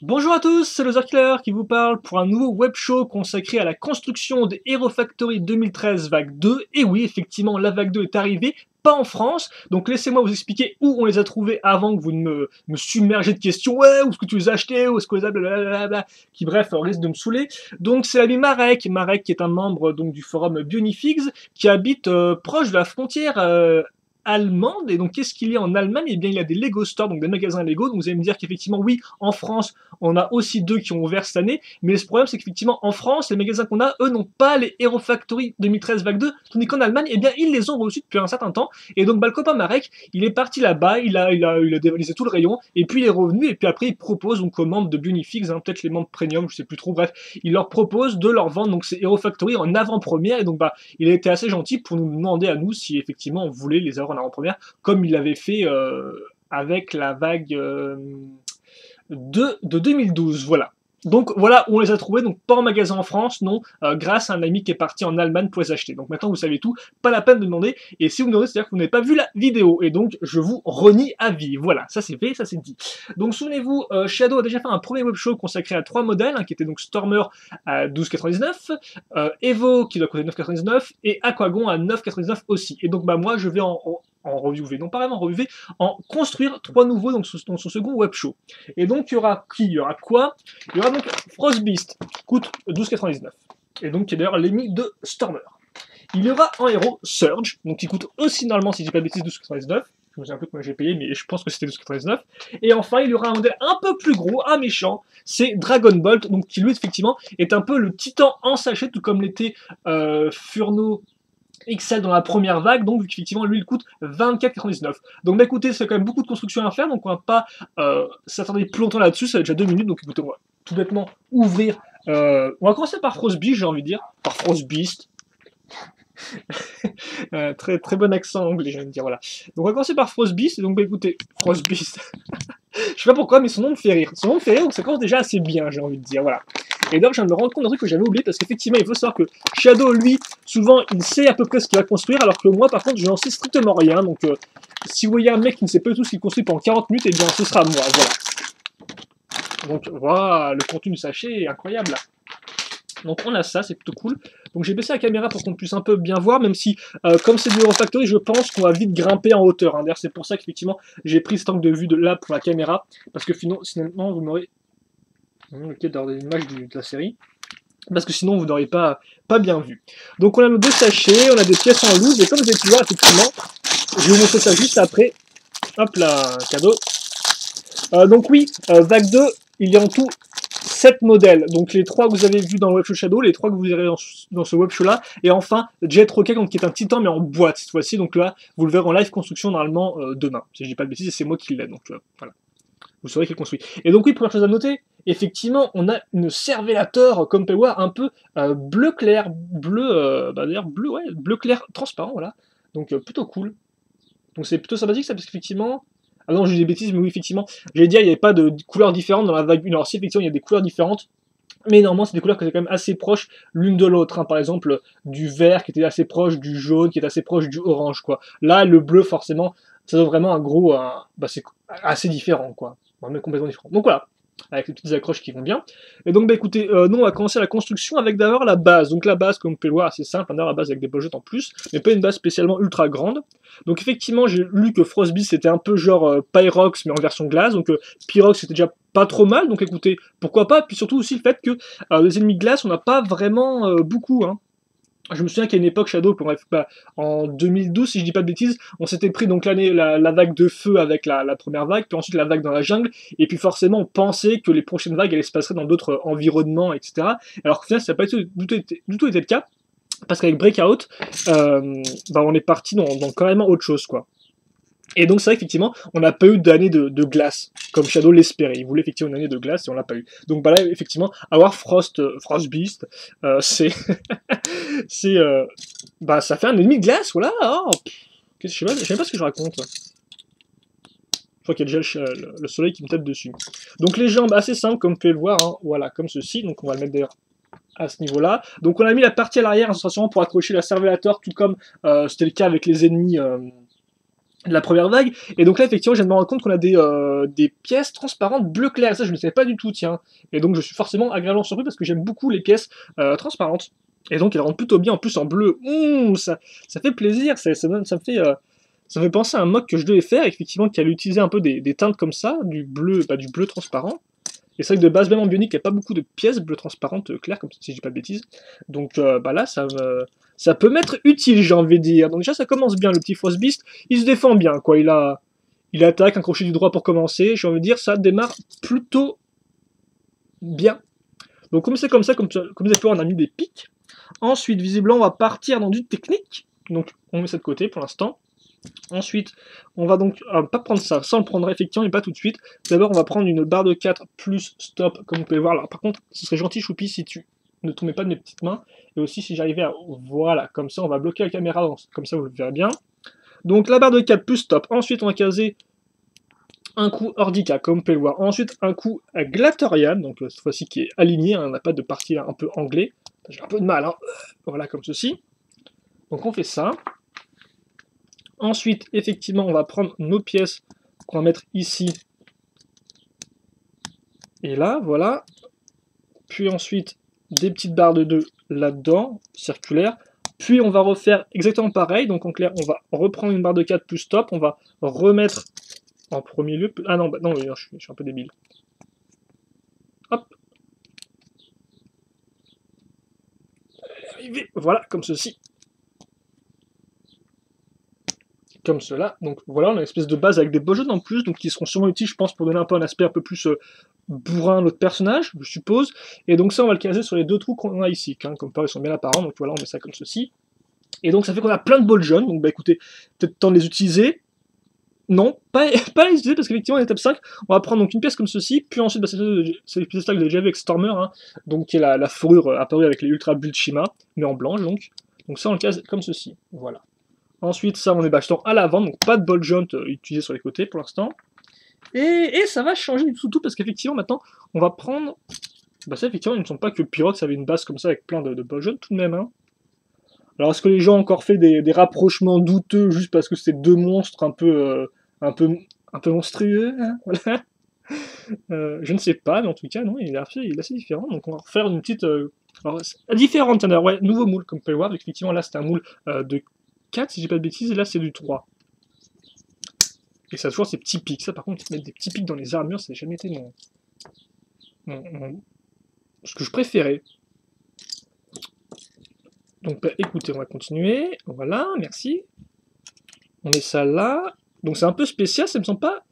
Bonjour à tous, c'est le Killer qui vous parle pour un nouveau web show consacré à la construction des Hero Factory 2013 vague 2. Et oui, effectivement, la vague 2 est arrivée, pas en France, donc laissez-moi vous expliquer où on les a trouvés avant que vous ne me submergez de questions. Ouais, où est-ce que tu les as achetés, où est-ce que les as blablabla, qui bref, risque de me saouler. Donc c'est l'ami Marek qui est un membre donc du forum Bionifigs, qui habite proche de la frontière allemande. Et donc qu'est-ce qu'il y a en Allemagne? Eh bien il y a des Lego Store, donc des magasins Lego. Donc vous allez me dire qu'effectivement oui, en France on a aussi deux qui ont ouvert cette année, mais le problème c'est qu'effectivement en France, les magasins qu'on a, eux n'ont pas les Hero Factory 2013 vague 2, tandis qu'en Allemagne, eh bien ils les ont reçus depuis un certain temps. Et donc bah, le copain Marek, il est parti là-bas, il a dévalisé tout le rayon, et puis il est revenu, et puis après il propose donc aux membres de Bionifigs, peut-être les membres premium, je sais plus trop, bref, il leur propose de leur vendre donc ces Hero Factory en avant-première, et donc bah il a été assez gentil pour nous demander à nous si effectivement on voulait les avoir en avant-première, comme il l'avait fait avec la vague de 2012, voilà. Donc voilà où on les a trouvés, donc pas en magasin en France, non, grâce à un ami qui est parti en Allemagne pour les acheter. Donc maintenant vous savez tout, pas la peine de demander, et si vous me demandez, c'est-à-dire que vous n'avez pas vu la vidéo, et donc je vous renie à vie. Voilà, ça c'est fait, ça c'est dit. Donc souvenez-vous, Shadow a déjà fait un premier web show consacré à trois modèles, qui était donc Stormer à 12,99, Evo qui doit coûter 9,99, et Aquagon à 9,99 aussi. Et donc bah moi je vais en reviewer, non pas vraiment en reviewer, en construire trois nouveaux dans son second web show. Et donc il y aura qui? Il y aura quoi? Il y aura donc Frostbeast, qui coûte 12,99. Et donc qui est d'ailleurs l'ennemi de Stormer. Il y aura en héros Surge, donc qui coûte aussi normalement, si je dis pas de bêtises, 12,99. Je me souviens un peu combien j'ai payé, mais je pense que c'était 12,99. Et enfin, il y aura un modèle un peu plus gros, un méchant, c'est Dragon Bolt, donc qui lui effectivement est un peu le titan en sachet, tout comme l'était Furno XL dans la première vague, donc vu qu'effectivement lui il coûte 24,99. Donc bah écoutez, c'est quand même beaucoup de construction à faire, donc on va pas s'attarder plus longtemps là-dessus, ça va être déjà 2 minutes, donc écoutez, on va tout bêtement ouvrir. On va commencer par Frostbeast, j'ai envie de dire, par Frostbeast. Très, très bon accent anglais, j'ai envie de dire, voilà. Donc on va commencer par Frostbeast, et donc bah écoutez, Frostbeast. Je sais pas pourquoi, mais son nom me fait rire. Son nom me fait rire, donc ça commence déjà assez bien, j'ai envie de dire, voilà. Et donc, je viens de me rendre compte d'un truc que j'avais oublié, parce qu'effectivement, il faut savoir que Shadow, lui, souvent, il sait à peu près ce qu'il va construire, alors que moi, par contre, je n'en sais strictement rien. Donc, si vous voyez un mec qui ne sait pas tout ce qu'il construit pendant 40 minutes, eh bien, ce sera moi, voilà. Donc, voilà, le contenu du sachet est incroyable, là. Donc on a ça, c'est plutôt cool. Donc j'ai baissé la caméra pour qu'on puisse un peu bien voir, même si, comme c'est du Eurofactory, je pense qu'on va vite grimper en hauteur. D'ailleurs, c'est pour ça qu'effectivement, j'ai pris cet angle de vue de là pour la caméra, parce que sinon vous n'aurez... Ok, d'avoir des images de la série. Parce que sinon, vous n'auriez pas bien vu. Donc on a nos deux sachets, on a des pièces en loose, et comme vous avez pu voir, effectivement, je vais vous montrer ça juste après. Hop là, cadeau. Donc oui, vague 2, il y a en tout 7 modèles. Donc les 3 que vous avez vus dans le webshow Shadow, les 3 que vous verrez dans ce webshow là, et enfin Jet Rocket qui est un titan mais en boîte cette fois-ci. Donc là, vous le verrez en live construction normalement demain. Si je dis pas de bêtises, c'est moi qui l'ai. Donc voilà, vous saurez qu'il est construit. Et donc oui, première chose à noter, effectivement, on a une Cervelator, comme vous pouvez voir, un peu bleu clair, d'ailleurs bleu, ouais, bleu clair transparent, voilà. Donc plutôt cool. Donc c'est plutôt sympathique ça, parce qu'effectivement, ah non, j'ai des bêtises, mais oui, effectivement, j'allais dire, il n'y avait pas de couleurs différentes dans la vague 1. Alors si, effectivement, il y a des couleurs différentes, mais normalement, c'est des couleurs qui étaient quand même assez proches l'une de l'autre. Par exemple, du vert qui était assez proche du jaune, qui était assez proche du orange, quoi. Là, le bleu, forcément, ça donne vraiment un gros... bah, c'est assez différent, quoi. Vraiment complètement différent. Donc voilà, avec les petites accroches qui vont bien. Et donc, bah écoutez, nous, on va commencer la construction avec d'abord la base. Donc la base, comme vous pouvez le voir, assez simple, la base avec des pochettes en plus, mais pas une base spécialement ultra grande. Donc effectivement, j'ai lu que Frostbeast c'était un peu genre Pyrox, mais en version glace. Donc Pyrox c'était déjà pas trop mal, donc écoutez, pourquoi pas. Puis surtout aussi le fait que les ennemis glace, on n'a pas vraiment beaucoup, hein. Je me souviens qu'à une époque, Shadow, en 2012, si je dis pas de bêtises, on s'était pris donc la vague de feu avec la première vague, puis ensuite la vague dans la jungle, et puis forcément on pensait que les prochaines vagues allaient se passer dans d'autres environnements, etc. Alors qu'au final, ça n'a pas du tout été le cas, parce qu'avec Breakout, bah on est parti dans carrément autre chose, quoi. Et donc c'est vrai qu'effectivement, on n'a pas eu d'année de glace, comme Shadow l'espérait. Il voulait effectivement une année de glace et on l'a pas eu. Donc bah là, effectivement, avoir Frostbeast, c'est... c'est... bah ça fait un ennemi de glace, voilà. Oh, je sais même pas ce que je raconte. Je crois qu'il y a déjà le soleil qui me tape dessus. Donc les jambes assez simples, comme vous pouvez le voir, hein, voilà, comme ceci. Donc on va le mettre d'ailleurs à ce niveau-là. Donc on a mis la partie à l'arrière, essentiellement pour accrocher la Cervelator, tout comme c'était le cas avec les ennemis... de la première vague. Et donc là, effectivement, je viens de me rendre compte qu'on a des pièces transparentes bleu clair. Ça, je ne savais pas du tout, tiens. Et donc, je suis forcément agréablement surpris parce que j'aime beaucoup les pièces transparentes. Et donc, elles rendent plutôt bien, en plus, en bleu. Ça fait plaisir, ça me fait penser à un mock que je devais faire, effectivement, qui allait utiliser un peu des teintes comme ça, du bleu transparent. Et c'est vrai que de base, même en bionique, il n'y a pas beaucoup de pièces bleu transparentes claires, comme si je dis pas de bêtises. Donc là, ça peut m'être utile, j'ai envie de dire. Donc déjà, ça commence bien, le petit Frostbeast. Il se défend bien, quoi. Il attaque, un crochet du droit pour commencer. J'ai envie de dire, ça démarre plutôt bien. Donc comme c'est comme ça, comme vous avez pu voir, on a mis des pics. Ensuite, visiblement, on va partir dans du technique. Donc on met ça de côté pour l'instant. Ensuite, on va donc pas prendre ça, on le prendra effectivement, mais pas tout de suite. D'abord, on va prendre une barre de 4 plus stop, comme vous pouvez voir. Alors, par contre, ce serait gentil, Choupi, si tu ne tombais pas de mes petites mains. Et aussi, si j'arrivais à... Voilà, comme ça, on va bloquer la caméra, comme ça, vous le verrez bien. Donc, la barre de 4 plus stop. Ensuite, on va caser un coup Ordica, comme vous pouvez le voir. Ensuite, un coup Glatorian, donc cette fois-ci qui est aligné, hein, on n'a pas de partie là, un peu anglais. J'ai un peu de mal, hein. Voilà, comme ceci. Donc, on fait ça. Ensuite, effectivement, on va prendre nos pièces qu'on va mettre ici et là, voilà. Puis ensuite, des petites barres de 2 là-dedans, circulaires. Puis on va refaire exactement pareil. Donc en clair, on va reprendre une barre de 4 plus stop. On va remettre en premier lieu... Ah non, non, je suis un peu débile. Hop. Voilà, comme ceci. Comme cela. Donc voilà, on a une espèce de base avec des beaux jeux en plus, donc qui seront sûrement utiles, je pense, pour donner un peu un aspect un peu plus bourrin à notre personnage, je suppose. Et donc ça, on va le caser sur les deux trous qu'on a ici, hein, comme par ils sont bien apparents, donc voilà, on met ça comme ceci. Et donc ça fait qu'on a plein de balls jaunes, donc bah écoutez, peut-être temps de les utiliser. Non, pas les utiliser, parce qu'effectivement, en étape 5, on va prendre donc une pièce comme ceci, puis ensuite, bah, c'est les pièces là que vous avez déjà vu avec Stormer, hein, donc qui est la fourrure apparue avec les Ultra Build Shima, mais en blanche donc. Donc ça, on le case comme ceci, voilà. Ensuite, ça, on est bâchetant à l'avant, donc pas de ball jaunt utilisé sur les côtés pour l'instant. Et ça va changer du tout parce qu'effectivement, maintenant, on va prendre... Bah ça, effectivement, ils ne sont pas que Pyrox avait une base comme ça avec plein de ball jaunt tout de même. Hein. Alors, est-ce que les gens ont encore fait des rapprochements douteux juste parce que c'est deux monstres un peu monstrueux hein, voilà. Je ne sais pas, mais en tout cas, non, il est assez différent. Donc, on va refaire une petite... Alors, différente, ouais, nouveau moule, comme vous pouvez le voir. Effectivement, là, c'est un moule de 4, si j'ai pas de bêtises, et là, c'est du 3. Et ça a toujours ces petits pics. Ça, par contre, mettre des petits pics dans les armures, ça n'a jamais été ce que je préférais. Donc, bah, écoutez, on va continuer. Voilà, merci. On met ça là. Donc, c'est un peu spécial. Ça me semble pas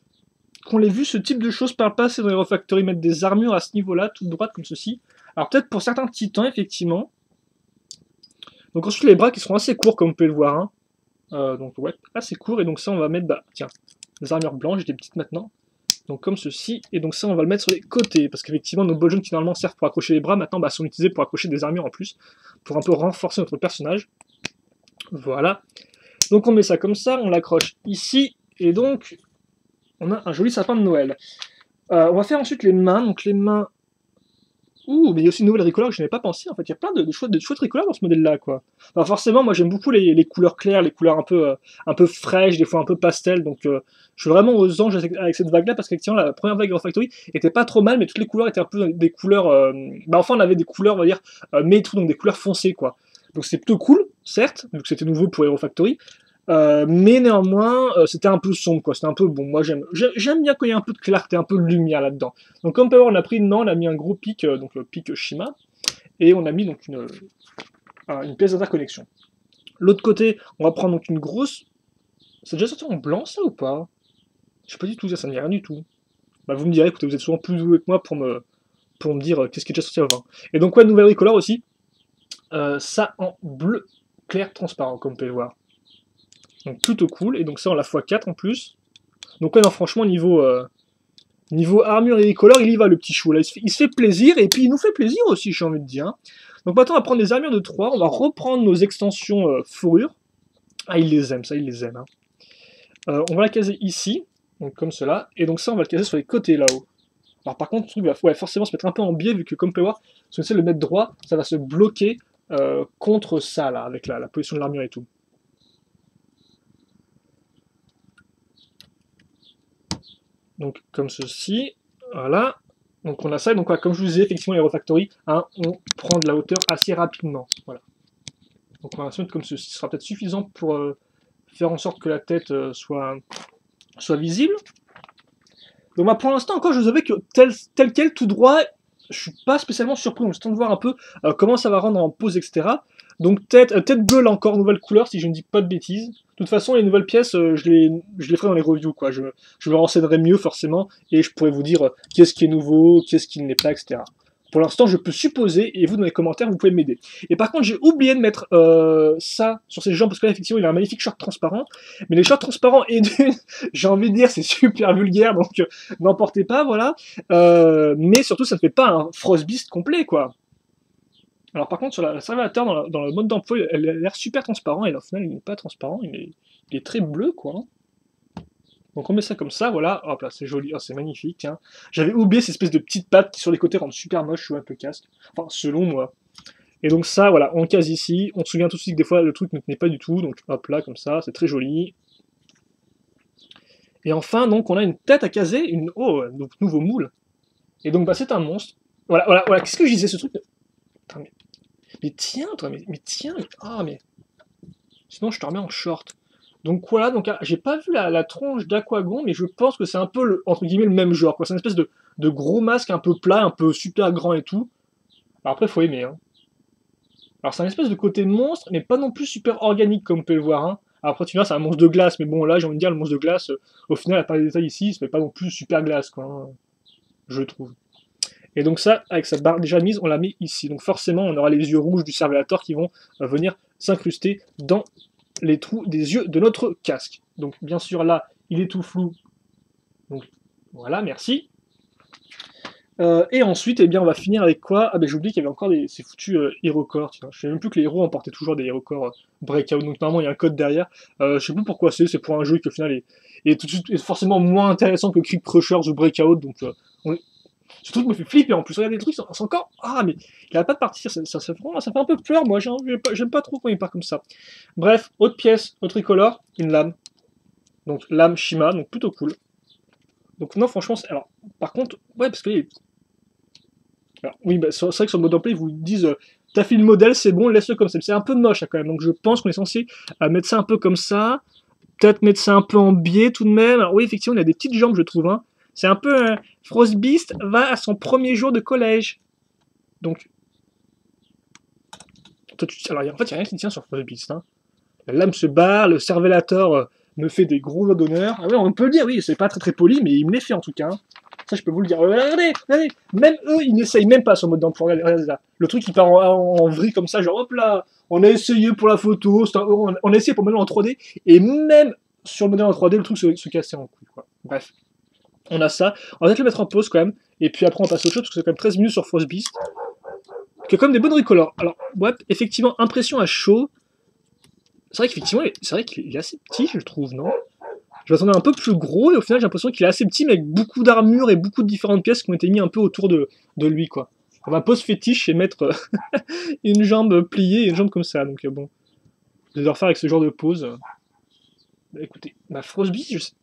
qu'on l'ait vu ce type de choses par le passé dans les Hero Factory, mettre des armures à ce niveau-là, toutes droites comme ceci. Alors, peut-être pour certains titans, effectivement. Donc, ensuite, les bras qui seront assez courts, comme vous pouvez le voir. Hein. Donc, ouais, assez court. Et donc, ça, on va mettre, bah, tiens, des armures blanches, des petites maintenant. Donc comme ceci, et donc ça on va le mettre sur les côtés, parce qu'effectivement nos ball jaunes qui normalement servent pour accrocher les bras, maintenant bah, sont utilisés pour accrocher des armures en plus, pour un peu renforcer notre personnage. Voilà. Donc on met ça comme ça, on l'accroche ici, et donc on a un joli sapin de Noël. On va faire ensuite les mains, donc les mains... Ouh, mais il y a aussi une nouvelle tricolore que je n'avais pas pensé, en fait, il y a plein de chouettes tricolores dans ce modèle-là, quoi. Alors forcément, moi j'aime beaucoup les couleurs claires, les couleurs un peu fraîches, des fois un peu pastel, donc je suis vraiment aux anges avec cette vague-là, parce qu'effectivement, la première vague Hero Factory était pas trop mal, mais toutes les couleurs étaient un peu des couleurs... Bah enfin, on avait des couleurs, on va dire, métro, donc des couleurs foncées, quoi. Donc c'est plutôt cool, certes, vu que c'était nouveau pour Hero Factory, mais néanmoins, c'était un peu sombre, quoi. C'était un peu bon. Moi, j'aime bien quand il y a un peu de clarté, un peu de lumière là-dedans. Donc, comme on peut voir, on a pris on a mis un gros pic, donc le pic Shima, et on a mis donc une pièce d'interconnexion. L'autre côté, on va prendre donc une grosse. C'est déjà sorti en blanc, ça ou pas? Je sais pas du tout, ça me dit rien du tout. Bah, vous me direz, écoutez, vous êtes souvent plus doué que moi pour me dire qu'est-ce qui est déjà sorti avant. Et donc, ouais, nouvelle recolor aussi. Ça en bleu clair transparent, comme vous pouvez le voir. Donc plutôt cool, et donc ça on la x4 en plus. Donc ouais, non, franchement, niveau armure et color, il y va le petit chou là, il se fait plaisir, et puis il nous fait plaisir aussi, j'ai envie de dire. Donc maintenant on va prendre des armures de 3, on va reprendre nos extensions fourrure. Ah, il les aime, ça, il les aime. Hein. On va la caser ici, donc comme cela, et donc ça on va le caser sur les côtés là-haut. Alors par contre, le truc va forcément se mettre un peu en biais, vu que comme vous pouvez voir, si on essaie de le mettre droit, ça va se bloquer contre ça là, avec la position de l'armure et tout. Donc comme ceci, voilà. Donc on a ça, donc voilà, comme je vous disais, effectivement, les refactories, hein, on prend de la hauteur assez rapidement. Voilà. Donc on va se mettre comme ceci, ce sera peut-être suffisant pour faire en sorte que la tête soit visible. Donc bah, pour l'instant encore, je vous avais que tel quel, tout droit, je suis pas spécialement surpris, donc j'attends de voir un peu comment ça va rendre en pose, etc. Donc tête bleue là encore, nouvelle couleur, si je ne dis pas de bêtises. De toute façon, les nouvelles pièces, je les ferai dans les reviews, quoi. Je me renseignerai mieux, forcément, et je pourrai vous dire qu'est-ce qui est nouveau, qu'est-ce qui ne l'est pas, etc. Pour l'instant, je peux supposer, et vous, dans les commentaires, vous pouvez m'aider. Et par contre, j'ai oublié de mettre ça sur ces jambes, parce que là, effectivement, il a un magnifique short transparent. Mais les shorts transparents, et j'ai envie de dire, c'est super vulgaire, donc n'en portez pas, voilà. Mais surtout, ça ne fait pas un Frostbeast complet, quoi. Alors par contre, sur la servilateur, dans le mode d'emploi, elle a l'air super transparent, et au final, il n'est pas transparent, il est très bleu, quoi. Donc on met ça comme ça, voilà, hop là, c'est joli, oh, c'est magnifique, tiens. J'avais oublié ces espèces de petites pattes qui sur les côtés rendent super moche, je suis un peu casque. Enfin, selon moi. Et donc ça, voilà, on case ici, on se souvient tout de suite que des fois le truc ne tenait pas du tout, donc hop là, comme ça, c'est très joli. Et enfin, donc, on a une tête à caser, donc nouveau moule. Et donc, bah, c'est un monstre. Voilà, qu'est-ce que je disais, ce truc Attends, mais tiens, toi, mais tiens, mais... Sinon, je te remets en short. Donc voilà, donc j'ai pas vu la tronche d'Aquagon, mais je pense que c'est un peu, entre guillemets, le même genre, quoi. C'est une espèce de gros masque un peu plat, un peu super grand et tout. Alors après, faut aimer, hein. Alors c'est un espèce de côté monstre, mais pas non plus super organique, comme vous pouvez le voir, hein. Après, tu vois, c'est un monstre de glace, mais bon, là, j'ai envie de dire, le monstre de glace, au final, à part les détails ici, il se fait pas non plus super glace, quoi, hein, je trouve. Et donc ça, avec sa barre déjà mise, on la met ici. Donc forcément, on aura les yeux rouges du Servilator qui vont venir s'incruster dans les trous des yeux de notre casque. Donc bien sûr là, il est tout flou. Donc voilà, merci. Et ensuite, eh bien, on va finir avec quoi? Ah ben j'ai oublié qu'il y avait encore ces foutus HeroCore. Je sais même plus que les héros emportaient toujours des HeroCore Breakout. Donc normalement, il y a un code derrière. Je sais plus pourquoi c'est pour un jeu qui au final est tout de suite forcément moins intéressant que Creep Crushers ou Breakout. Donc ce truc me fait flipper en plus. Regardez les trucs, c'est encore. Ah, mais il arrête pas de partir. Ça fait un peu peur, moi. J'aime pas trop quand il part comme ça. Bref, autre pièce, autre tricolore, une lame. Donc, lame Shima, donc plutôt cool. Donc, non, franchement, alors, par contre, ouais, parce que. Alors, oui, bah, c'est vrai que sur le mode emploi, ils vous disent t'as fait le modèle, c'est bon, laisse-le comme ça. C'est un peu moche, hein, quand même. Donc, je pense qu'on est censé mettre ça un peu comme ça. Peut-être mettre ça un peu en biais tout de même. Alors, oui, effectivement, il a des petites jambes, je trouve, hein. C'est un peu... Frostbeast va à son premier jour de collège. Donc... Alors, en fait, il n'y a rien qui tient sur Frostbeast. Hein. La lame se barre, le Servilator me fait des gros doigts d'honneur. Ah oui, on peut le dire, oui, c'est pas très très poli, mais il me les fait en tout cas. Hein. Ça, je peux vous le dire. Regardez, même eux, ils n'essayent même pas sur mode d'emploi. Regardez là. Le truc, il part en vrille comme ça, genre hop là, on a essayé pour la photo, on a essayé pour le modèle en 3D, et même sur le modèle en 3D, le truc se cassait en couille, quoi. Bref. On a ça. On va peut-être le mettre en pause quand même. Et puis après, on passe à autre chose, parce que c'est quand même 13 minutes sur Frostbeast. Qui a quand même des bonnes recolors. Alors, ouais, effectivement, impression à chaud. C'est vrai qu'effectivement, qu'il est assez petit, je trouve, non? Je m'attendais un peu plus gros, et au final, j'ai l'impression qu'il est assez petit, mais avec beaucoup d'armure et beaucoup de différentes pièces qui ont été mis un peu autour de lui, quoi. Ma pose fétiche, c'est mettre une jambe pliée et une jambe comme ça. Donc, bon. Je vais refaire avec ce genre de pose. Bah, écoutez, ma Frostbeast,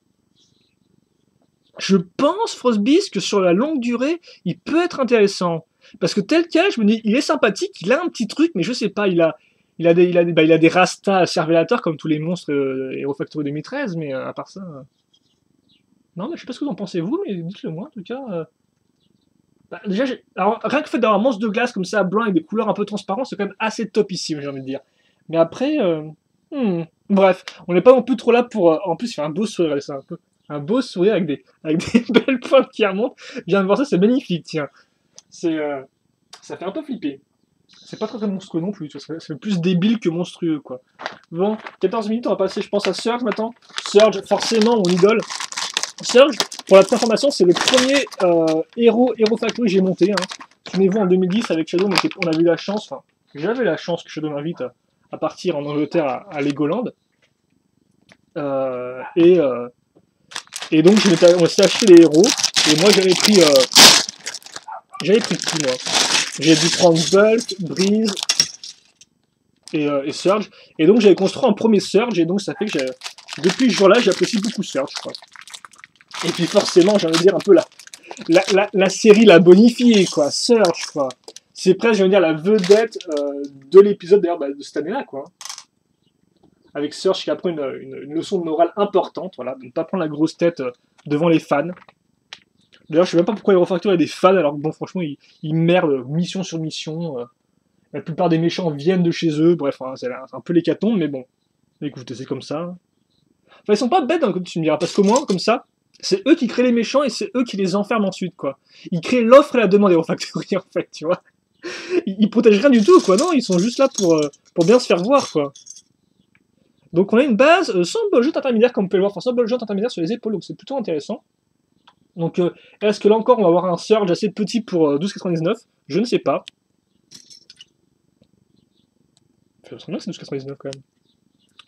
je pense, Frostbeast, que sur la longue durée, il peut être intéressant. Parce que tel quel, je me dis, il est sympathique, il a un petit truc, mais je sais pas, il a des rastas Servilator comme tous les monstres Hero Factory 2013, mais à part ça... Non, mais je sais pas ce que vous en pensez vous, mais dites-le moi en tout cas. Bah, déjà, alors, rien que le fait d'avoir un monstre de glace comme ça, blanc avec des couleurs un peu transparentes, c'est quand même assez top ici, j'ai envie de dire. Mais après, bref, on n'est pas non plus trop là pour... En plus, il fait un beau sourire, c'est un beau sourire avec des belles pointes qui remontent. Je viens de voir ça, c'est magnifique, tiens. Ça fait un peu flipper. C'est pas très monstrueux non plus, c'est plus débile que monstrueux, quoi. Bon, 14 minutes, on va passer, je pense, à Surge maintenant. Surge, forcément, mon idole. Surge, pour la petite information, c'est le premier Hero Factory que j'ai monté. Hein. Souvenez-vous, en 2010, avec Shadow, on avait eu la chance, enfin, j'avais la chance que Shadow m'invite à partir en Angleterre à Legoland. Et donc, on s'est acheté les héros, et moi, j'avais pris qui, moi? J'ai dû prendre Bulk, Breeze et Surge. Et donc j'avais construit un premier Surge, et donc ça fait que depuis ce jour-là, j'apprécie beaucoup Surge, quoi. Et puis forcément, j'ai envie de dire un peu la série l'a bonifiée, quoi. Surge, quoi. C'est presque, j'ai envie de dire, la vedette de l'épisode, d'ailleurs, bah, de cette année-là, quoi. Avec Surge qui apprend une leçon de morale importante, voilà, de ne pas prendre la grosse tête devant les fans. D'ailleurs, je sais même pas pourquoi Hero Factory a des fans, alors que bon, franchement, ils merdent mission sur mission. La plupart des méchants viennent de chez eux, bref, hein, c'est un peu l'hécatombe, mais bon. Écoutez, c'est comme ça. Enfin, ils sont pas bêtes, hein, comme tu me diras, parce qu'au moins, comme ça, c'est eux qui créent les méchants et c'est eux qui les enferment ensuite, quoi. Ils créent l'offre et la demande Hero Factory, en fait, tu vois. Ils protègent rien du tout, quoi, non, ils sont juste là pour bien se faire voir, quoi. Donc on a une base sans budget intermédiaire, comme on peut le voir, enfin sans budget intermédiaire sur les épaules, donc c'est plutôt intéressant. Donc est-ce que là encore on va avoir un surge assez petit pour 12,99? Je ne sais pas. Ça me semble que c'est 12,99 quand même.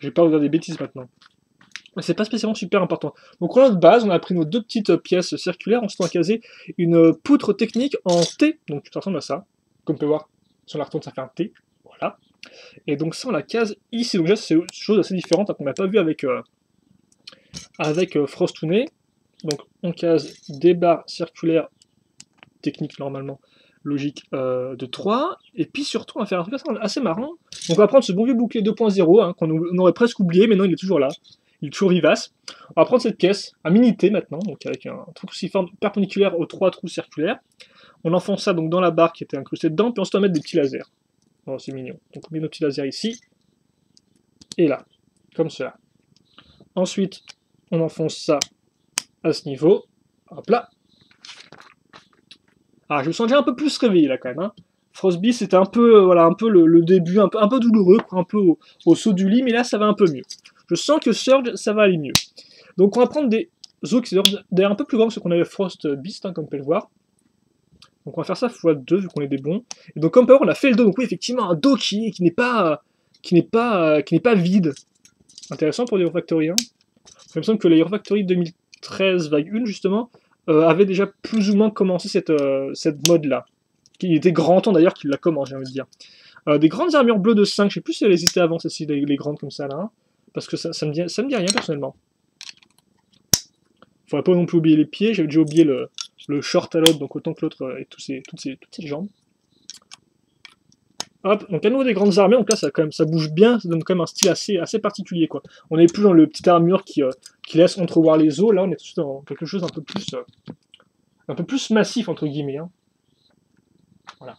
Je vais pas vous dire des bêtises maintenant. Mais c'est pas spécialement super important. Donc on a notre base, on a pris nos deux petites pièces circulaires, ensuite on a casé une poutre technique en T, donc ça ressemble à ça. Comme on peut voir, si on la retourne ça fait un T, voilà. Et donc ça on la case ici, donc déjà c'est une chose assez différente hein, qu'on n'a pas vu avec Frostounet. Donc on case des barres circulaires techniques normalement logiques de 3. Et puis surtout on va faire un truc assez marrant. Donc on va prendre ce bon vieux bouclier 2.0 hein, qu'on aurait presque oublié, mais non il est toujours là. Il est toujours vivace. On va prendre cette pièce, un mini-T maintenant, donc avec un trou cruciforme perpendiculaire aux 3 trous circulaires. On enfonce ça donc dans la barre qui était incrustée dedans, puis ensuite on va mettre des petits lasers. Oh c'est mignon. Donc on met nos petits lasers ici, et là, comme cela. Ensuite, on enfonce ça à ce niveau. Hop là. Ah, je me sens déjà un peu plus réveillé là quand même. Hein. Frostbeast c'était un peu, voilà, un peu le début, un peu douloureux, un peu au saut du lit, mais là ça va un peu mieux. Je sens que Surge, ça va aller mieux. Donc on va prendre des os qui sont d'ailleurs un peu plus grands que ce qu'on avait Frostbeast, hein, comme on peut le voir. Donc on va faire ça x2 vu qu'on est des bons. Et donc comme Power, on a fait le dos, donc oui effectivement un dos qui n'est pas vide. Intéressant pour les Hero Factory 1. Il me semble que les Hero Factory 2013 vague 1 justement avait déjà plus ou moins commencé cette mode là. Il était grand temps d'ailleurs qu'il la commence, j'ai envie de dire. Des grandes armures bleues de 5, je sais plus si elles existaient avant celles-ci, les grandes comme ça là. Hein, parce que ça me dit rien personnellement. Faudrait pas non plus oublier les pieds, j'avais déjà oublié le short à l'autre, donc autant que l'autre et toutes ces jambes. Hop, donc à nouveau des grandes armures, donc là ça bouge bien, ça donne quand même un style assez particulier quoi. On n'est plus dans le petit armure qui laisse entrevoir les os, là on est tout de suite dans quelque chose un peu plus massif entre guillemets. Hein. Voilà.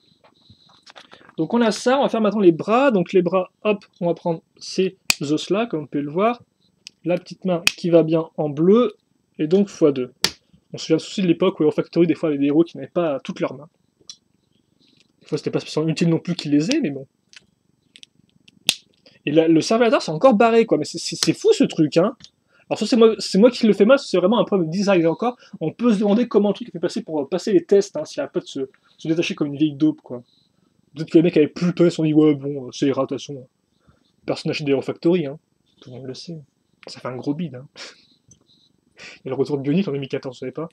Donc on a ça, on va faire maintenant les bras, donc les bras, hop, on va prendre ces os là, comme on peut le voir, la petite main qui va bien en bleu, et donc x2. On se souvient aussi de l'époque où Hero Factory, des fois, avait des héros qui n'avaient pas toutes leurs mains. Des fois, c'était pas spécialement utile non plus qu'ils les aient, mais bon. Et là, le servilateur, c'est encore barré, quoi. Mais c'est fou, ce truc, hein. Alors, soit c'est moi qui le fais mal, c'est vraiment un problème de design. Et encore, on peut se demander comment le truc est fait passer pour passer les tests, hein, s'il n'y a pas de se détacher comme une vieille dope, quoi. Peut-être que les mecs avaient plus le temps, ils se sont dit, ouais, bon, c'est les de toute façon. Personne n'achète des Hero Factory, hein. Tout le monde le sait. Ça fait un gros bide, hein. Il y a le retour de Bionic en 2014, vous savez pas?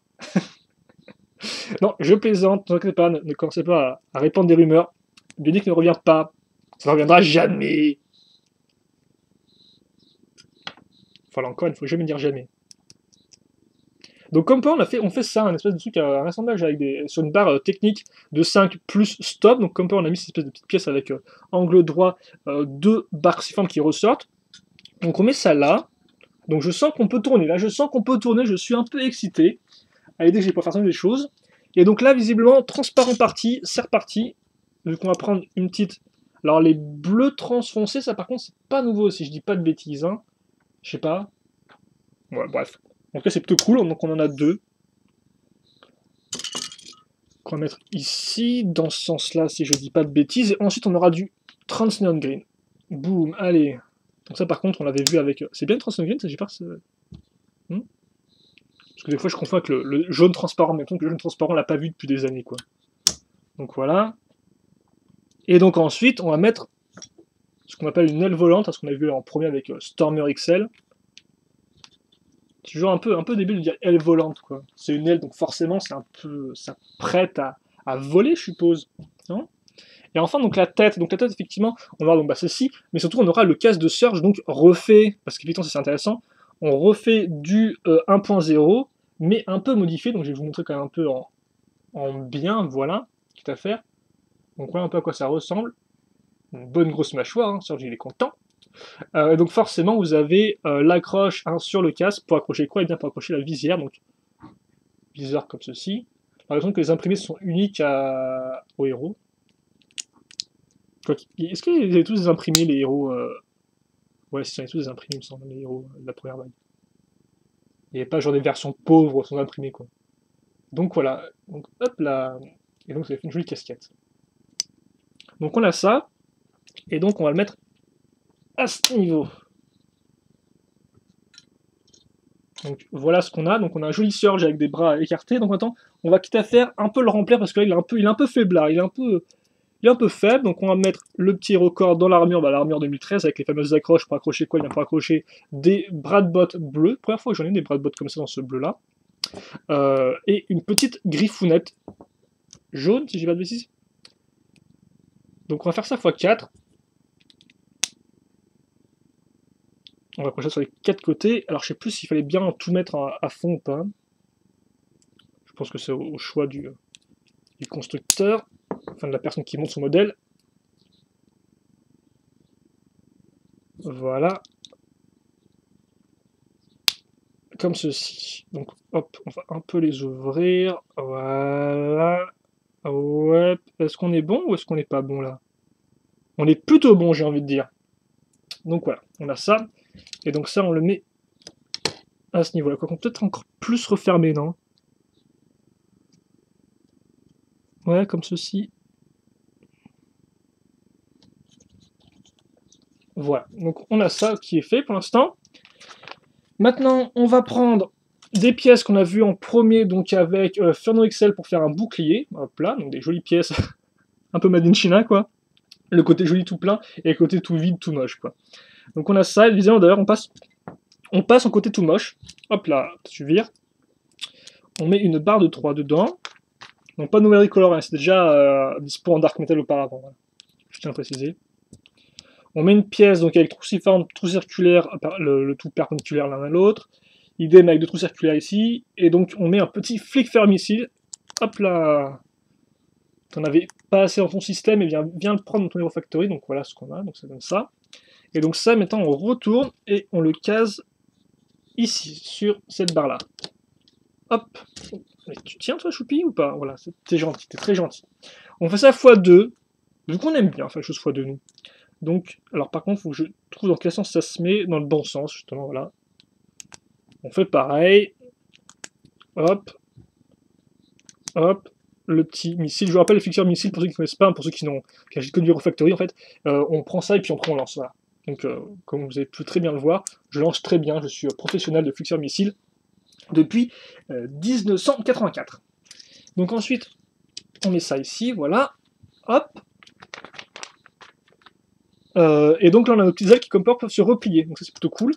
Non, je plaisante, ne t'inquiète pas, ne commencez pas à répandre des rumeurs. Bionic ne revient pas. Ça ne reviendra jamais. Enfin, là encore, il ne faut jamais dire jamais. Donc, comme quoi, on fait ça, un espèce de truc, un assemblage avec sur une barre technique de 5 plus stop. Donc, comme quoi, on a mis cette espèce de petite pièce avec angle droit, 2 barres cruciformes qui ressortent. Donc, on met ça là. Donc, je sens qu'on peut tourner. Là, je sens qu'on peut tourner. Je suis un peu excité à l'idée que j'ai pas faire des choses. Et donc là, visiblement, transparent parti, c'est reparti. Vu qu'on va prendre une petite. Alors, les bleus transfoncés, ça par contre, c'est pas nouveau si je dis pas de bêtises. Hein. Je sais pas. Ouais, bref. En tout cas, c'est plutôt cool. Donc, on en a 2. On va mettre ici, dans ce sens-là, si je dis pas de bêtises. Et ensuite, on aura du Transneon Green. Boum, allez. Donc, ça, par contre, on l'avait vu avec. C'est bien le Transneon Green, ça, j'ai pas. Parce que des fois, je confonds avec le jaune transparent, mais que le jaune transparent, on l'a pas vu depuis des années, quoi. Donc voilà. Et donc ensuite, on va mettre ce qu'on appelle une aile volante, ce qu'on a vu en premier avec Stormer XL. C'est toujours un peu débile de dire aile volante, quoi. C'est une aile, donc forcément, c'est un peu, ça prête à voler, je suppose. Non? Et enfin, donc la tête, effectivement, on aura donc ceci, mais surtout on aura le casque de Surge, donc refait, parce qu'effectivement c'est intéressant, on refait du 1.0 mais un peu modifié, donc je vais vous montrer quand même un peu en bien, voilà, quitte à faire. Donc voilà un peu à quoi ça ressemble. Une bonne grosse mâchoire, hein, Serge il est content. Et donc forcément vous avez l'accroche hein, sur le casque pour accrocher quoi? Et bien pour accrocher la visière, donc visière comme ceci. Par exemple que les imprimés sont uniques aux héros. Est-ce qu'ils avaient tous des imprimés les héros Ouais, ils avaient tous des imprimés, il me semble, les héros de la première vague. Il n'y avait pas genre des versions pauvres sans imprimés quoi. Donc voilà, donc hop là, et donc ça fait une jolie casquette. Donc on a ça, et donc on va le mettre à ce niveau. Donc voilà ce qu'on a, donc on a un joli Surge avec des bras écartés, donc maintenant on va quitte à faire un peu le remplir parce que là il est un peu faiblard, il est un peu faible, donc on va mettre le petit record dans l'armure, l'armure 2013 avec les fameuses accroches pour accrocher quoi? Il pour accrocher des bras de bottes bleus, première fois que j'en ai des bras de bottes comme ça dans ce bleu là, et une petite griffounette jaune si j'ai pas de bêtises. Donc on va faire ça x4. On va accrocher sur les 4 côtés. Alors je sais plus s'il fallait bien tout mettre à fond ou pas. Je pense que c'est au choix du constructeur, enfin de la personne qui monte son modèle. Voilà. Comme ceci. Donc hop, on va un peu les ouvrir. Voilà. Ouais. Est-ce qu'on est bon ou est-ce qu'on n'est pas bon là? On est plutôt bon, j'ai envie de dire. Donc voilà, on a ça. Et donc ça, on le met à ce niveau-là. Quoi qu'on peut-être encore plus refermer, non? Ouais, comme ceci. Voilà, donc on a ça qui est fait pour l'instant. Maintenant, on va prendre des pièces qu'on a vues en premier, donc avec Furno Excel pour faire un bouclier. Hop là, donc des jolies pièces, un peu made in China, quoi. Le côté joli tout plein et le côté tout vide, tout moche, quoi. Donc on a ça, évidemment, d'ailleurs, on passe en côté tout moche. Hop là, tu vires. On met une barre de 3 dedans. Donc pas de nouvelle color, hein, c'est déjà dispo en Dark Metal auparavant. Voilà. Je tiens à préciser. On met une pièce donc avec trous circulaires, le tout perpendiculaire l'un à l'autre. Idem avec deux trous circulaires ici. Et donc on met un petit flick-fer missile. Hop là. T'en avais pas assez dans ton système, et viens le prendre dans ton Hero Factory. Donc voilà ce qu'on a, donc ça donne ça. Et donc ça, maintenant on retourne et on le case ici, sur cette barre là. Hop. Mais tu tiens toi Choupi ou pas? Voilà, t'es gentil, t'es très gentil. On fait ça x2, vu qu'on aime bien faire les choses x2 nous. Donc, alors par contre, il faut que je trouve dans quel sens ça se met, dans le bon sens, justement, voilà. On fait pareil. Hop. Hop. Le petit missile. Je vous rappelle, le fixeur missile, pour ceux qui ne connaissent pas, pour ceux qui achètent que du Hero Factory, en fait, on prend ça et puis on lance, voilà. Donc, comme vous avez pu très bien le voir, je lance très bien, je suis professionnel de fixeur missile depuis 1984. Donc ensuite, on met ça ici, voilà. Hop. Et donc là, on a nos petites ailes qui, comme peur, peuvent se replier. Donc ça, c'est plutôt cool.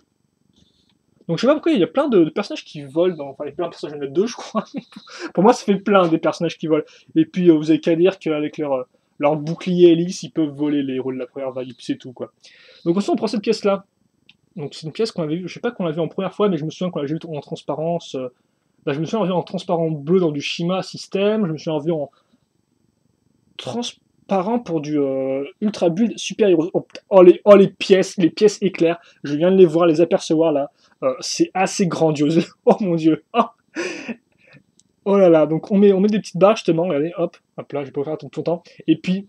Donc je sais pas pourquoi il y a plein de personnages qui volent. Enfin, il y a plein de personnages, il y en a deux, je crois. Pour moi, ça fait plein des personnages qui volent. Et puis, vous avez qu'à dire qu'avec leur bouclier hélice, ils peuvent voler les héros de la première vague. Et puis c'est tout, quoi. Donc ensuite, on prend cette pièce-là. Donc c'est une pièce qu'on avait vue, je sais pas qu'on l'a vue en première fois, mais je me souviens qu'on l'a vue en transparence. Je me souviens en transparent bleu dans du Shima système. Je me souviens en vue en transparent pour du Ultra Build Super Heroes. Oh, les pièces éclairs. Je viens de les voir, les apercevoir là. C'est assez grandiose. Oh mon dieu. Oh. Oh là là. Donc on met des petites barres justement. Regardez, hop là, je vais pas faire tout le temps. Et puis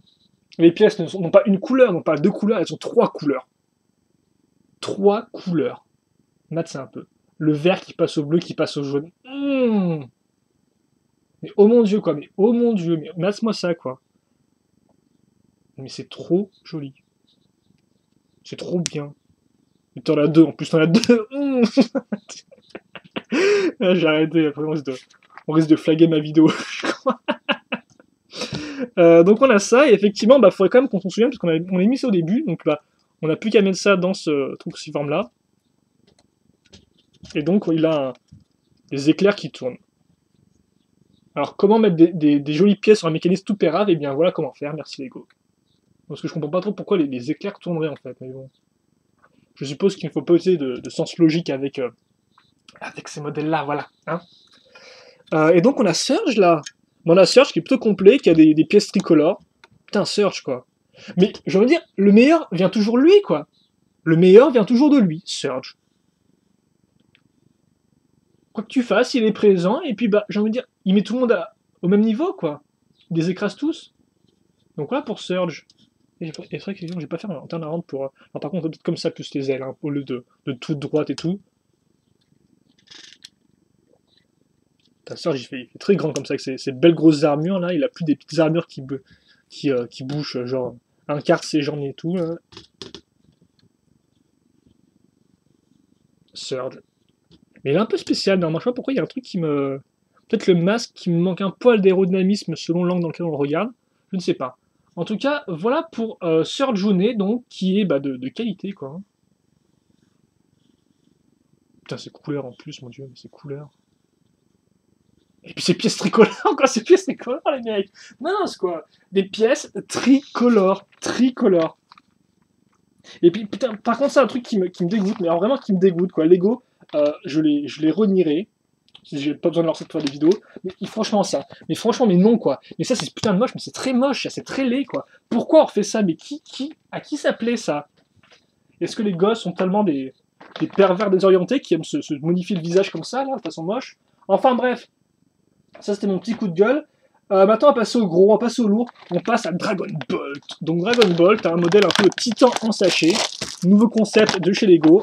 les pièces n'ont pas une couleur, n'ont pas deux couleurs, elles ont trois couleurs. Trois couleurs. Matt, c'est un peu. Le vert qui passe au bleu, qui passe au jaune. Mais oh mon dieu quoi. Mais oh mon dieu. Mais masse-moi ça quoi. Mais c'est trop joli. C'est trop bien. Et t'en as deux, en plus t'en as deux. J'ai arrêté, après on risque de flaguer ma vidéo, je crois. Donc on a ça, et effectivement, il faudrait quand même qu'on s'en souvienne, parce qu'on a mis ça au début, donc là, on n'a plus qu'à mettre ça dans ce cruciforme là. Et donc il a des éclairs qui tournent. Alors comment mettre des jolies pièces sur un mécanisme tout pérave? Et bien voilà comment faire, merci Lego. Parce que je comprends pas trop pourquoi les éclairs tourneraient en fait, mais bon. Je suppose qu'il ne faut pas essayer de sens logique avec ces modèles-là, voilà. Hein, Et donc on a Surge là. Bon, on a Surge qui est plutôt complet, qui a des pièces tricolores. Putain, Surge quoi. Mais j'ai envie de dire, le meilleur vient toujours de lui quoi. Le meilleur vient toujours de lui, Surge. Quoi que tu fasses, il est présent, et puis bah, j'ai envie de dire, il met tout le monde au même niveau quoi. Il les écrase tous. Donc voilà pour Surge. Et c'est vrai que j'ai pas fait un turnaround pour. Alors, par contre, peut-être comme ça, plus les ailes, hein, au lieu de toute droite et tout. Ta Surge, il fait très grand comme ça, avec ses belles grosses armures là. Il a plus des petites armures qui bougent, genre un quart de ses jambes et tout. Là. Surge. Mais il est un peu spécial, non, moi je sais pas pourquoi il y a un truc qui me. Peut-être le masque qui me manque un poil d'aérodynamisme selon l'angle dans lequel on le regarde. Je ne sais pas. En tout cas, voilà pour Surge Jaunet, donc, qui est bah, de qualité, quoi. Putain, ces couleurs en plus, mon dieu, mais ces couleurs. Et puis ces pièces tricolores, quoi, ces pièces tricolores, les mecs. Mince, quoi. Des pièces tricolores, tricolores. Et puis, putain, par contre, c'est un truc qui me dégoûte, mais alors vraiment qui me dégoûte, quoi. Lego, je les renierai. J'ai pas besoin de leur faire des vidéos. Mais franchement, ça. Mais franchement, mais non, quoi. Mais ça, c'est putain de moche, mais c'est très moche, c'est très laid, quoi. Pourquoi on refait ça? Mais à qui ça plaît, ça? Est-ce que les gosses sont tellement des pervers désorientés qui aiment se modifier le visage comme ça, là, de façon moche? Enfin, bref. Ça, c'était mon petit coup de gueule. Maintenant, on va passer au gros, on va passer au lourd. On passe à Dragon Bolt. Donc, Dragon Bolt, un modèle un peu de titan en sachet. Nouveau concept de chez Lego.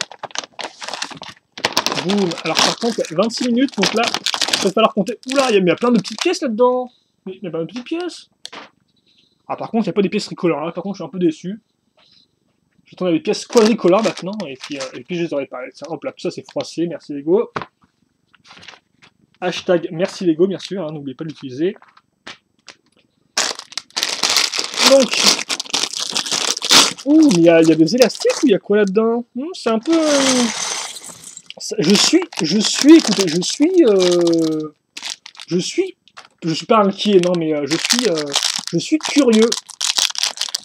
Boum. Alors, par contre, 26 minutes, donc là, il va falloir compter. Oula, il y a plein de petites pièces là-dedans. Mais il y a plein de petites pièces. Ah, par contre, il n'y a pas des pièces tricolores. Là, par contre, je suis un peu déçu. J'attendais des pièces quadricolores maintenant, et puis je les aurais pas. Hop là, tout ça, c'est froissé. Merci Lego. Hashtag merci Lego, bien sûr, hein, n'oubliez pas de l'utiliser. Donc, ouh, il y a des élastiques ou il y a quoi là-dedans? C'est un peu. Je suis, écoutez, je suis pas inquiet, non, mais je suis curieux.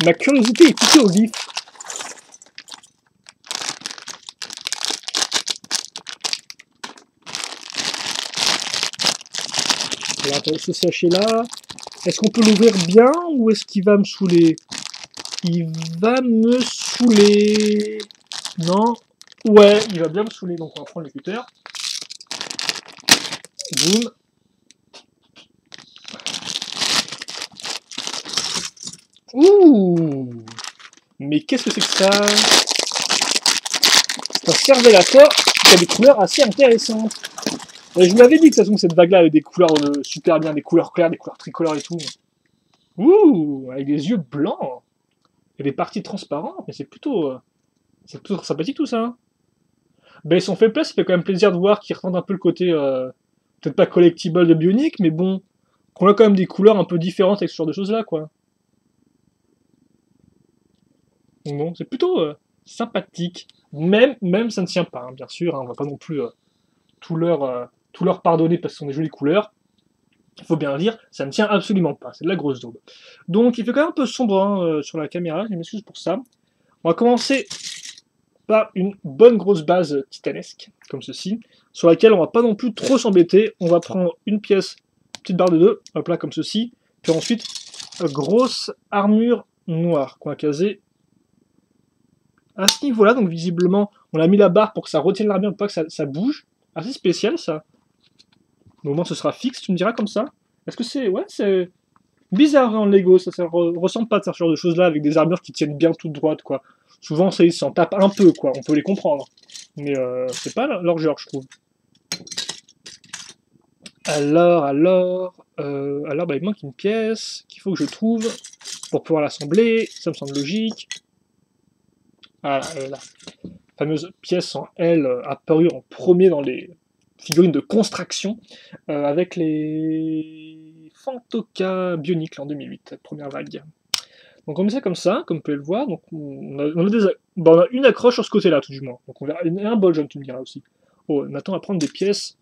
Ma curiosité est piquée au vif. Alors, ce sachet-là, est-ce qu'on peut l'ouvrir bien ou est-ce qu'il va me saouler? Il va me saouler. Non. Ouais, il va bien me saouler, donc on va prendre le cutter. Boum. Ouh. Mais qu'est-ce que c'est que ça? C'est un cervelator qui a des couleurs assez intéressantes. Je vous l'avais dit que de toute façon, cette vague-là avait des couleurs super bien, des couleurs claires, des couleurs tricolores et tout. Ouh, avec des yeux blancs. Et des parties transparentes, mais c'est plutôt sympathique tout ça. Hein. Ben, ils sont fait place, ça fait quand même plaisir de voir qu'ils revendent un peu le côté, peut-être pas collectible de Bionic, mais bon, qu'on a quand même des couleurs un peu différentes avec ce genre de choses-là, quoi. Donc bon, c'est plutôt sympathique. Même ça ne tient pas, hein, bien sûr, hein, on va pas non plus tout leur pardonner parce que ce sont des jolies couleurs. Il faut bien le dire, ça ne tient absolument pas, c'est de la grosse daube. Donc il fait quand même un peu sombre hein, sur la caméra, je m'excuse pour ça. On va commencer par une bonne grosse base titanesque, comme ceci, sur laquelle on va pas non plus trop s'embêter. On va prendre une pièce, petite barre de 2, hop là, comme ceci, puis ensuite, grosse armure noire qu'on va caser à ce niveau-là, donc visiblement, on a mis la barre pour que ça retienne l'armure, pour pas que ça bouge. Assez spécial, ça. Au moment ce sera fixe, tu me diras comme ça. Est-ce que c'est... Ouais, c'est bizarre en Lego, ça ressemble pas à ce genre de choses-là, avec des armures qui tiennent bien toutes droites, quoi. Souvent, ils s'en tapent un peu, quoi, on peut les comprendre. Mais c'est pas leur genre, je trouve. Alors, bah, il manque une pièce qu'il faut que je trouve pour pouvoir l'assembler, ça me semble logique. Ah, la fameuse pièce en L apparue en premier dans les figurines de construction avec les Fantoka Bionicle en 2008, première vague. Donc on met ça comme ça, comme vous pouvez le voir. Donc on a une accroche sur ce côté-là, tout du moins. Donc on verra, et un ball joint, tu me diras aussi. Oh, maintenant on va prendre des pièces,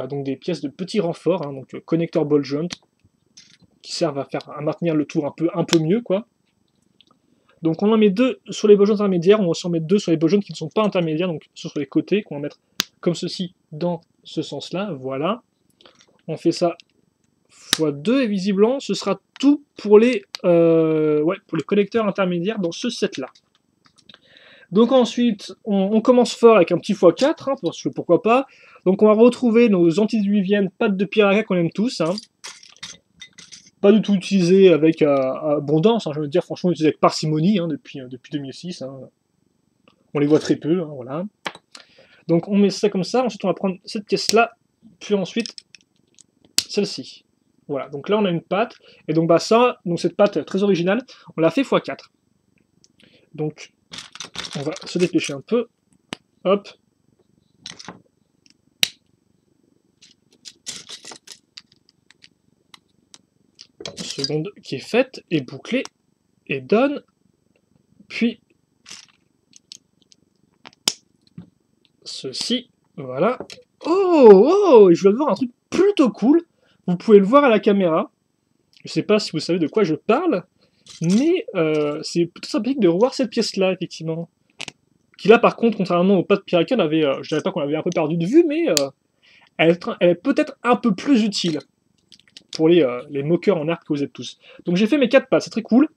donc des pièces de petits renforts, hein, donc connecteur ball joint, qui servent à maintenir le tour un peu mieux, quoi. Donc on en met deux sur les ball joints intermédiaires, on va aussi en mettre deux sur les ball joints qui ne sont pas intermédiaires, donc sur les côtés, qu'on va mettre comme ceci dans ce sens-là, voilà. On fait ça x2 et visiblement ce sera tout pour les, pour les connecteurs intermédiaires dans ce set-là. Donc ensuite, on commence fort avec un petit x4, hein, parce que pourquoi pas. Donc on va retrouver nos antidiluviennes pâtes de piraka qu'on aime tous. Hein. Pas du tout utilisé avec abondance, hein, je veux dire, franchement utilisé avec parcimonie hein, depuis 2006. Hein. On les voit très peu, hein, voilà. Donc on met ça comme ça, ensuite on va prendre cette pièce-là, puis ensuite celle-ci. Voilà, donc là on a une pâte, et donc bah ça, donc cette pâte très originale, on l'a fait x4. Donc on va se dépêcher un peu, hop. Seconde qui est faite, et bouclée, et donne, puis ceci, voilà. Oh, je viens de voir un truc plutôt cool, vous pouvez le voir à la caméra, je sais pas si vous savez de quoi je parle, mais c'est plutôt sympathique de revoir cette pièce-là, effectivement. Qui là, par contre, contrairement aux pâtes Piraken, je dirais pas qu'on l'avait un peu perdu de vue, mais elle est peut-être un peu plus utile pour les moqueurs en herbe que vous êtes tous. Donc j'ai fait mes 4 pattes, c'est très cool.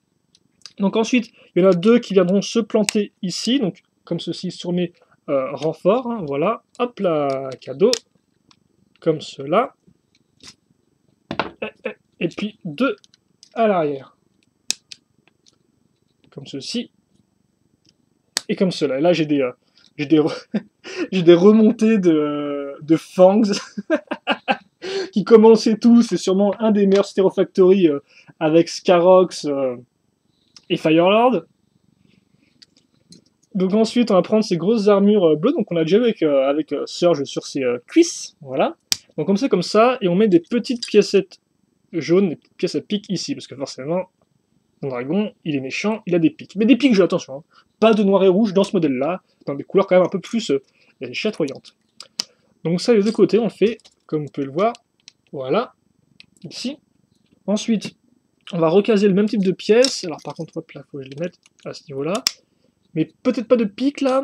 Donc ensuite, il y en a 2 qui viendront se planter ici, donc comme ceci sur mes renforts, hein, voilà. Hop là, cadeau, comme cela. Et puis 2 à l'arrière, comme ceci. Et comme cela. Et là, j'ai des remontées de fangs qui commençaient tous. C'est sûrement un des meilleurs Stereofactory avec Scarox et Firelord. Donc ensuite, on va prendre ces grosses armures bleues. Donc on a déjà vu avec Surge sur ses cuisses. Voilà. Donc on fait comme ça. Et on met des petites piécettes jaunes, des pièces à pic ici. Parce que forcément, mon dragon, il est méchant, il a des pics. Mais des pics jaunes, attention. Hein. Pas de noir et rouge dans ce modèle-là. Dans des couleurs quand même un peu plus chatoyantes. Donc ça, les deux côtés, on fait, comme vous pouvez le voir, voilà, ici. Ensuite, on va recaser le même type de pièces. Alors par contre, hop là, faut que je les mette à ce niveau-là. Mais peut-être pas de pic là.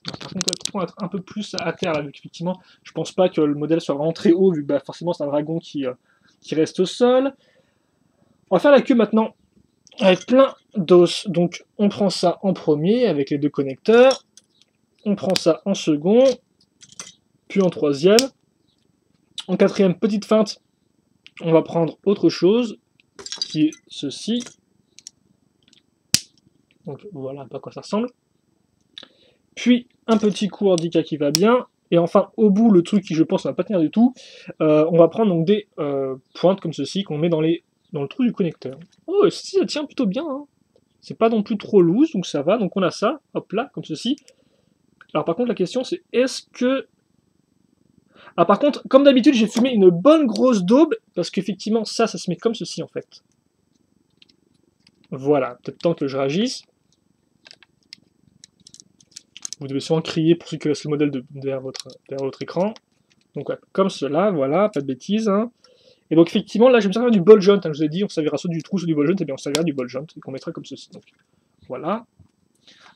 Par contre, on va être un peu plus à terre là, vu qu'effectivement, je pense pas que le modèle soit vraiment très haut, vu que bah, forcément c'est un dragon qui reste au sol. On va faire la queue maintenant avec plein d'os. Donc on prend ça en premier avec les 2 connecteurs. On prend ça en second, puis en troisième. En quatrième, petite feinte, on va prendre autre chose, qui est ceci. Donc voilà un peu à quoi ça ressemble. Puis un petit coup handicap qui va bien. Et enfin, au bout, le truc qui je pense ne va pas tenir du tout, on va prendre donc des pointes comme ceci qu'on met dans le trou du connecteur. Oh, si ça tient plutôt bien. Hein. C'est pas non plus trop loose, donc ça va. Donc on a ça, hop là, comme ceci. Alors par contre, la question c'est est-ce que... Ah par contre, comme d'habitude, j'ai fumé une bonne grosse daube, parce qu'effectivement, ça se met comme ceci en fait. Voilà, peut-être temps que je réagisse. Vous devez sûrement crier pour ceux qui laissent le modèle derrière votre écran. Donc comme cela, voilà, pas de bêtises. Hein. Et donc effectivement, là je vais me servir du ball joint, hein, je vous ai dit, on servira soit du trou, soit du ball joint, et bien on servira du ball joint, et qu'on mettra comme ceci. Donc voilà.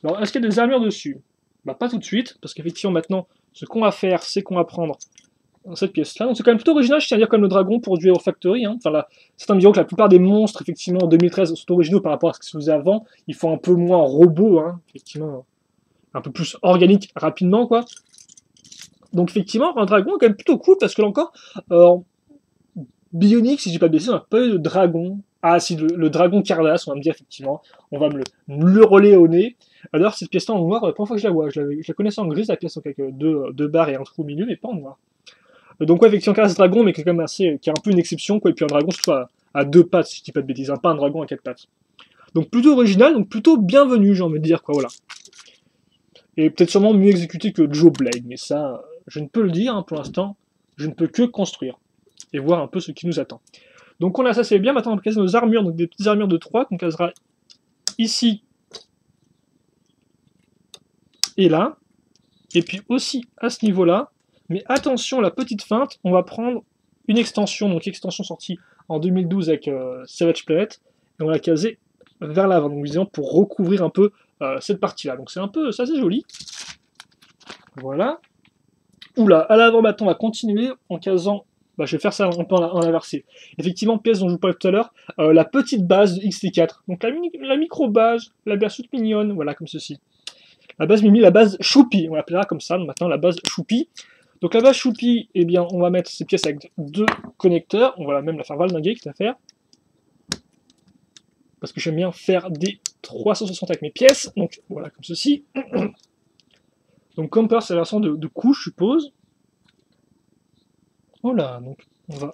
Alors est-ce qu'il y a des armures dessus? Bah pas tout de suite, parce qu'effectivement maintenant, ce qu'on va faire, c'est qu'on va prendre cette pièce-là. Donc c'est quand même plutôt original, je tiens à dire comme le dragon pour du Hero Factory. Hein. Enfin là, c'est un me diront que la plupart des monstres, effectivement, en 2013, sont originaux par rapport à ce que se faisait avant. Ils font un peu moins robot, hein, effectivement, un peu plus organique rapidement, quoi. Donc effectivement, un dragon est quand même plutôt cool, parce que là encore, Bionic, si je dis pas de bêtises, on n'a pas eu de dragon. Ah si, le dragon Cardass, on va me dire effectivement, on va me le relayer au nez. Alors cette pièce-là en noir, la première fois que je la vois, je la connaissais en grise, la pièce avec deux barres et un trou au milieu, mais pas en noir. Donc ouais, effectivement, Cardass dragon, mais qui est quand même assez, qui est un peu une exception, quoi, et puis un dragon surtout à 2 pattes, si je dis pas de bêtises, hein, pas un dragon à 4 pattes. Donc plutôt original, donc plutôt bienvenu, j'ai envie de dire, quoi, voilà. Et peut-être sûrement mieux exécuté que Joe Blade, mais ça, je ne peux le dire, hein, pour l'instant, je ne peux que construire, et voir un peu ce qui nous attend. Donc on a ça, c'est bien, maintenant on va caser nos armures, donc des petites armures de 3, qu'on casera ici, et là, et puis aussi à ce niveau-là, mais attention, la petite feinte, on va prendre une extension, donc extension sortie en 2012 avec Savage Planet, et on va la caser vers l'avant, donc disons pour recouvrir un peu cette partie-là. Donc c'est un peu, ça c'est joli. Voilà. Oula, à l'avant maintenant, on va continuer en casant. Bah, je vais faire ça un peu en inversé. Effectivement, pièce dont je vous parlais tout à l'heure, la petite base de XT4. Donc la micro-base, la base toute mignonne, voilà, comme ceci. La base Mimi, la base Choupi, on l'appellera comme ça, donc maintenant la base Choupi. Donc la base Choupi, eh bien, on va mettre ces pièces avec deux connecteurs, on va même la faire valdinguer, quitte à faire. Parce que j'aime bien faire des 360 avec mes pièces, donc voilà, comme ceci. Donc Camper, c'est la version de couche, je suppose. Voilà, donc on va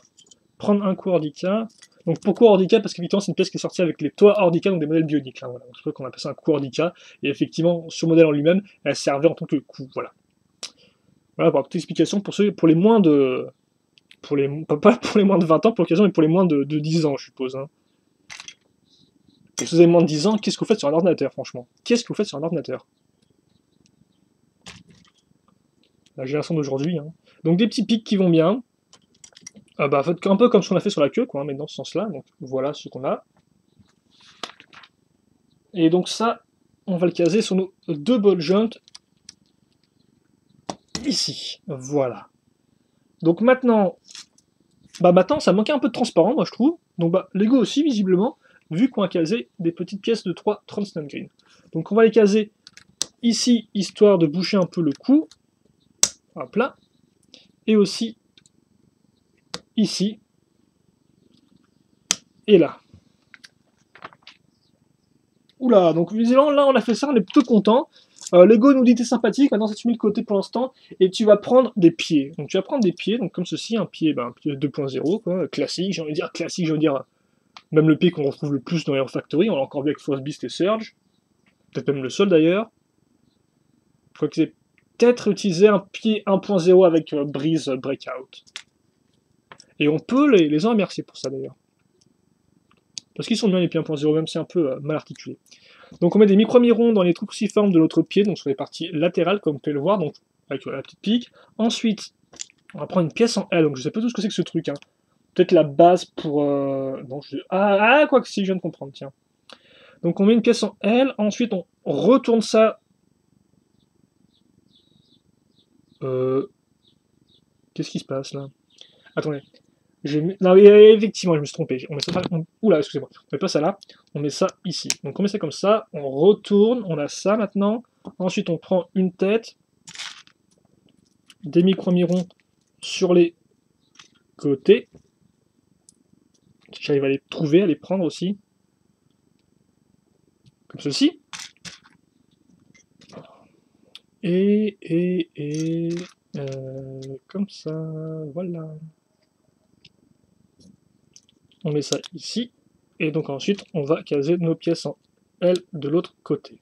prendre un coup Ordica. Donc pourquoi Ordica? Parce qu'effectivement c'est une pièce qui est sortie avec les toits Ordica, donc des modèles bioniques. Là, voilà. Donc, c'est pour ça qu'on appelle ça un coup Ordica. Et effectivement, ce modèle en lui-même, elle servait en tant que coup. Voilà. Voilà pour la petite explication pour les moins de. Pas pour les moins de 20 ans pour l'occasion, mais pour les moins de 10 ans, je suppose. Hein. Et si vous avez moins de 10 ans, qu'est-ce que vous faites sur un ordinateur, franchement? Qu'est-ce que vous faites sur un ordinateur? La génération d'aujourd'hui. Hein. Donc des petits pics qui vont bien. Bah, un peu comme ce qu'on a fait sur la queue, quoi, hein, mais dans ce sens-là. Donc voilà ce qu'on a. Et donc ça, on va le caser sur nos deux ball joints ici. Voilà. Donc maintenant, ça manquait un peu de transparent, moi je trouve. Donc Lego aussi, visiblement, vu qu'on a casé des petites pièces de 3 Transnum Green. Donc on va les caser ici, histoire de boucher un peu le cou. Hop là. Et aussi ici. Et là. Oula, donc visiblement là on a fait ça, on est plutôt content. Lego nous dit t'es sympathique, maintenant ça tu mets de côté pour l'instant, et tu vas prendre des pieds. Donc tu vas prendre des pieds, donc comme ceci, un pied 2.0, quoi, classique, j'ai envie de dire, même le pied qu'on retrouve le plus dans Hero Factory, on l'a encore vu avec Frostbeast et Surge, peut-être même le seul d'ailleurs. Je crois que c'est peut-être utiliser un pied 1.0 avec Breeze Breakout. Et on peut les en remercier pour ça d'ailleurs. Parce qu'ils sont bien les pieds 1.0, même si c'est un peu mal articulé. Donc on met des micro-mirons dans les trous cruciformes de l'autre pied, donc sur les parties latérales, comme vous pouvez le voir, donc avec la petite pique. Ensuite, on va prendre une pièce en L, donc je sais pas tout ce que c'est que ce truc. Hein. Peut-être la base pour... Non, quoi que si, je viens de comprendre, tiens. Donc on met une pièce en L, ensuite on retourne ça... Qu'est-ce qui se passe là? Attendez. Non, effectivement, je me suis trompé. On met ça... Oula, excusez-moi. On met pas ça là, on met ça ici. Donc on met ça comme ça, on retourne, on a ça maintenant. Ensuite, on prend une tête, des micro-mirons sur les côtés. J'arrive à les trouver, à les prendre aussi. Comme ceci. Comme ça, voilà. On met ça ici. Et donc ensuite, on va caser nos pièces en L de l'autre côté.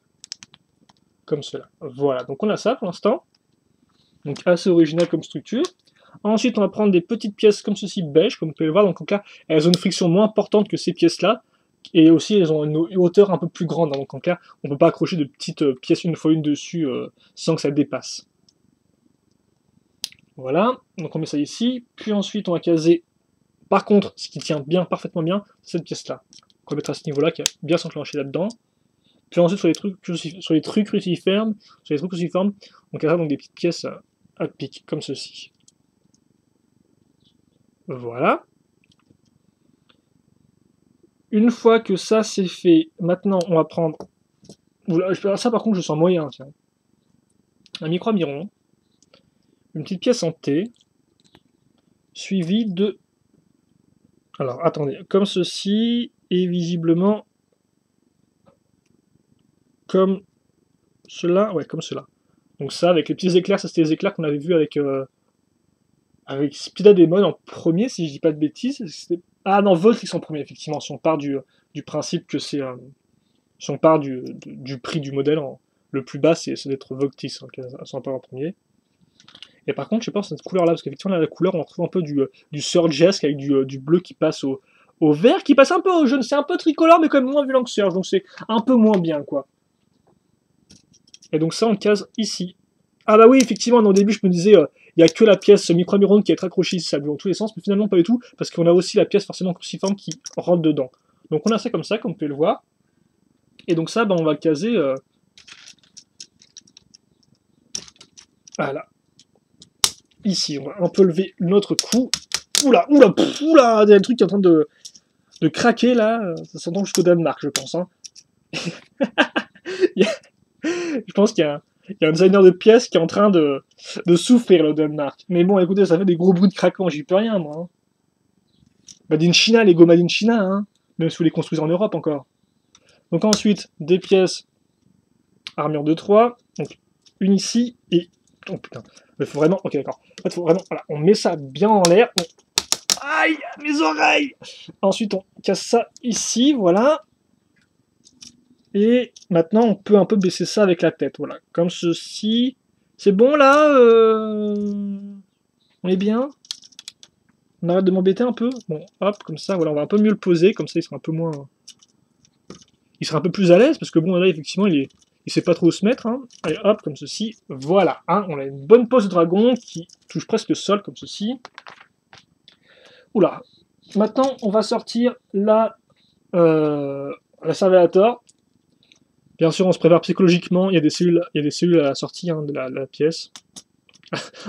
Comme cela. Voilà, donc on a ça pour l'instant. Donc assez original comme structure. Ensuite, on va prendre des petites pièces comme ceci, beige, comme vous pouvez le voir. Donc là, elles ont une friction moins importante que ces pièces-là. Et aussi, elles ont une hauteur un peu plus grande. Donc en clair, on ne peut pas accrocher de petites pièces une fois une dessus sans que ça dépasse. Voilà, donc on met ça ici. Puis ensuite, on va caser, par contre, ce qui tient bien, parfaitement bien, cette pièce-là. On va mettre à ce niveau-là, qui a bien s'enclencher là-dedans. Puis ensuite, sur les trucs cruciformes, on cassera donc des petites pièces à pic, comme ceci. Voilà. Une fois que ça c'est fait, maintenant on va prendre... Ça par contre je sens moyen, tiens. Un micro-miron, une petite pièce en T, suivi de... Alors attendez, comme ceci, et visiblement comme cela, ouais comme cela. Donc ça avec les petits éclairs, ça c'était les éclairs qu'on avait vu avec Spida Demon en premier, si je dis pas de bêtises. Ah non, Voltrix en premier, effectivement, si on part du principe que c'est... si on part du prix du modèle, le plus bas c'est d'être Voltrix, hein, si on part en premier. Et par contre, je sais pas cette couleur là, parce qu'effectivement la couleur on retrouve un peu du Surgesque avec du bleu qui passe au vert, qui passe un peu au jaune, c'est un peu tricolore mais quand même moins violent que Surge, donc c'est un peu moins bien quoi. Et donc ça on le case ici. Ah bah oui, effectivement, au début je me disais, il n'y a que la pièce micro-miron qui est accrochée ici, ça bouge dans tous les sens, mais finalement pas du tout, parce qu'on a aussi la pièce forcément cruciforme qui rentre dedans. Donc on a ça comme ça, comme vous pouvez le voir. Et donc ça, on va le caser... Voilà. ici. On va un peu lever notre cou. Oula, oula, oula, il y a un truc qui est en train de craquer là. Ça s'entend jusqu'au Danemark, je pense. Hein. Je pense qu'il y a un designer de pièces qui est en train de souffrir le Danemark. Mais bon, écoutez, ça fait des gros bruits de craquement, j'y peux rien, moi. Hein. Made in China, Lego Made in China, hein. Même si vous les construisez en Europe encore. Donc ensuite, des pièces armure de 3. Donc une ici et... Oh putain, il faut vraiment... Ok, d'accord. En fait, faut vraiment... Voilà, on met ça bien en l'air. Aïe, mes oreilles. Ensuite, on casse ça ici, voilà. Et maintenant, on peut un peu baisser ça avec la tête, voilà. Comme ceci. C'est bon, là On est bien? On arrête de m'embêter un peu? Bon, hop, comme ça, voilà, on va un peu mieux le poser, comme ça, il sera un peu moins... Il sera un peu plus à l'aise, parce que bon, là, effectivement, il sait pas trop où se mettre, hein. Allez, hop, comme ceci, voilà, hein, on a une bonne pose de dragon qui touche presque le sol, comme ceci. Oula. Maintenant, on va sortir la Servelator. Bien sûr, on se prépare psychologiquement, il y a des cellules à la sortie hein, de la pièce,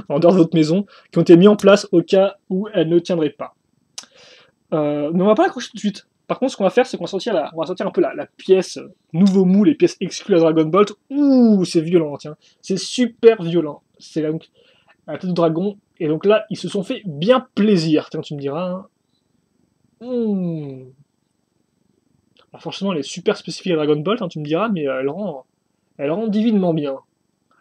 en dehors de votre maison, qui ont été mis en place au cas où elle ne tiendrait pas. Mais on va pas l'accrocher tout de suite. Par contre, ce qu'on va faire, c'est qu'on va sortir un peu la pièce nouveau moule, les pièces exclues à Dragon Bolt. Ouh, c'est violent, tiens. C'est super violent. C'est donc la tête de dragon. Et donc là, ils se sont fait bien plaisir. Tiens, tu me diras. Hein. Alors forcément, elle est super spécifique à Dragon Bolt, hein, tu me diras, mais elle rend divinement bien.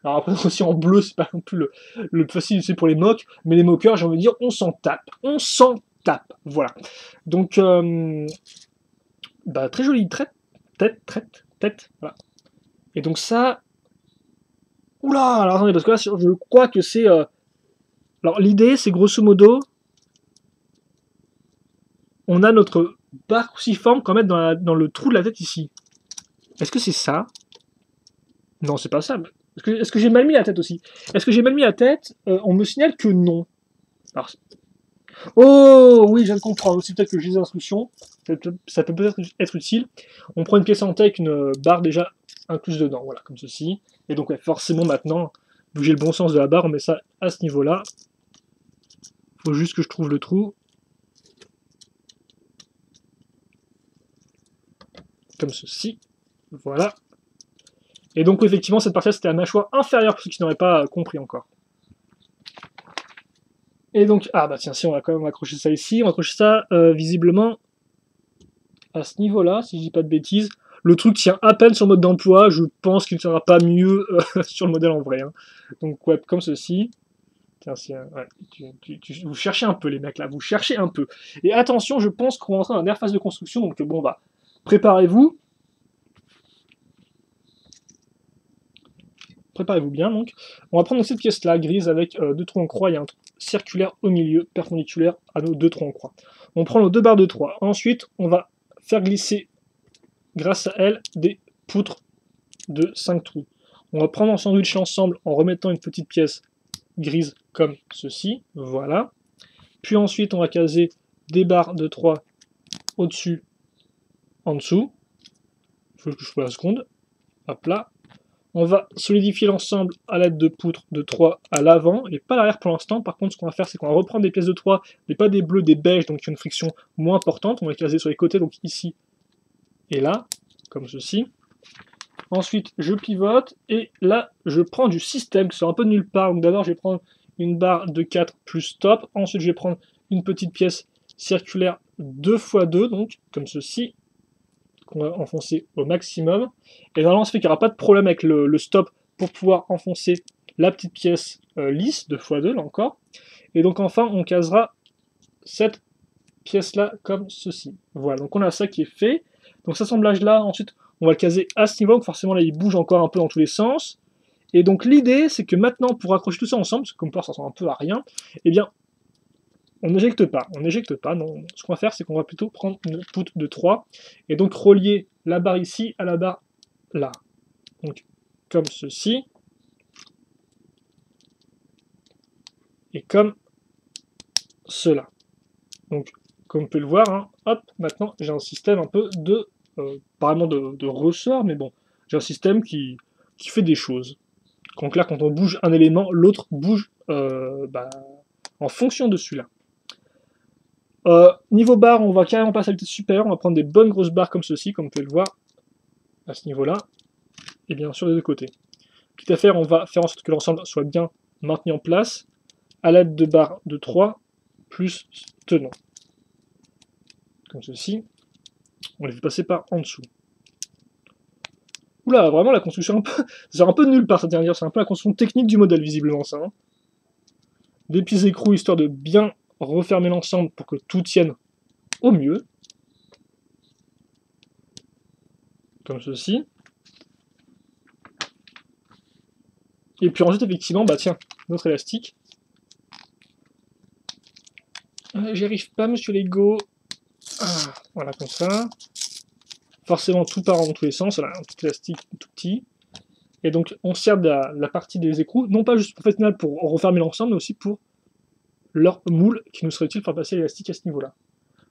Alors après, aussi en bleu, c'est pas non plus le plus facile, c'est pour les moques, mais les moqueurs, j'ai envie de dire, on s'en tape. On s'en tape. Voilà. Donc, bah, très jolie tête, voilà. Et donc ça... Oula, alors attendez, parce que là, je crois que c'est... Alors l'idée, c'est grosso modo... On a notre barre cruciforme qu'on met dans le trou de la tête ici. Est-ce que c'est ça? Non, c'est pas ça. Est-ce que j'ai mal mis la tête aussi? Est-ce que j'ai mal mis la tête? On me signale que non. Alors, oh oui, je viens de comprendre. Aussi peut-être que j'ai des instructions. Ça peut peut-être être utile. On prend une pièce en taille avec une barre déjà incluse dedans. Voilà, comme ceci. Et donc, ouais, forcément, maintenant, vu que j'ai le bon sens de la barre, on met ça à ce niveau-là. Faut juste que je trouve le trou. Comme ceci. Voilà. Et donc, effectivement, cette partie-là, c'était la mâchoire inférieure, pour ceux qui n'auraient pas compris encore. Et donc, ah bah tiens, si on va quand même accrocher ça ici, on va accrocher ça visiblement à ce niveau-là, si je dis pas de bêtises. Le truc tient à peine sur le mode d'emploi, je pense qu'il ne tiendra pas mieux sur le modèle en vrai. Hein. Donc, ouais, comme ceci. Tiens, ouais, vous cherchez un peu, les mecs, là, vous cherchez un peu. Et attention, je pense qu'on va entrer dans la dernière phase de construction, donc bon, bah, préparez-vous. Préparez-vous bien, donc. On va prendre cette pièce-là, grise, avec deux trous en croix, il y a un trou circulaire au milieu, perpendiculaire à nos deux trous en croix. On prend nos deux barres de 3. Ensuite, on va faire glisser, grâce à elle, des poutres de 5 trous. On va prendre en sandwich ensemble en remettant une petite pièce grise comme ceci, voilà. Puis ensuite, on va caser des barres de 3 au-dessus, en dessous. Il faut que je fasse la seconde. Hop là. On va solidifier l'ensemble à l'aide de poutres de 3 à l'avant, et pas à l'arrière pour l'instant. Par contre, ce qu'on va faire, c'est qu'on va reprendre des pièces de 3, mais pas des bleus, des beiges, donc qui ont une friction moins importante. On va les caser sur les côtés, donc ici et là, comme ceci. Ensuite, je pivote, et là, je prends du système qui sort un peu de nulle part. Donc d'abord, je vais prendre une barre de 4 plus stop. Ensuite, je vais prendre une petite pièce circulaire 2x2, donc comme ceci, qu'on va enfoncer au maximum. Et normalement, ça fait qu'il n'y aura pas de problème avec le stop pour pouvoir enfoncer la petite pièce lisse, 2x2, là encore. Et donc enfin, on casera cette pièce-là comme ceci. Voilà, donc on a ça qui est fait. Donc cet assemblage-là, ensuite, on va le caser à ce niveau, donc forcément là, il bouge encore un peu dans tous les sens. Et donc l'idée, c'est que maintenant, pour accrocher tout ça ensemble, parce que comme peur, ça ressemble un peu à rien, eh bien, on n'éjecte pas, non. Ce qu'on va faire, c'est qu'on va plutôt prendre une poutre de 3, et donc relier la barre ici à la barre là. Donc, comme ceci. Et comme cela. Donc, comme on peut le voir, hein, hop, maintenant, j'ai un système un peu de, pas vraiment de ressort, mais bon, j'ai un système qui fait des choses. En clair, quand on bouge un élément, l'autre bouge en fonction de celui-là. Niveau barre, on va carrément passer à la vitesse supérieure, on va prendre des bonnes grosses barres comme ceci, comme vous pouvez le voir, à ce niveau-là, et bien sûr des deux côtés. Quitte à faire, on va faire en sorte que l'ensemble soit bien maintenu en place, à l'aide de barres de 3, plus tenons. Comme ceci, on les fait passer par en dessous. Oula, vraiment la construction, c'est un peu nul par cette dernière, c'est un peu la construction technique du modèle, visiblement, ça. Hein. Des pieds écrous, histoire de bien refermer l'ensemble pour que tout tienne au mieux. Comme ceci. Et puis ensuite, effectivement, bah tiens, notre élastique. J'y arrive pas, monsieur Lego. Ah, voilà, comme ça. Forcément, tout part dans tous les sens. Voilà, un petit élastique tout petit. Et donc, on sert de la partie des écrous, non pas juste professionnel pour refermer l'ensemble, mais aussi pour leur moule qui nous serait utile pour passer l'élastique à ce niveau-là.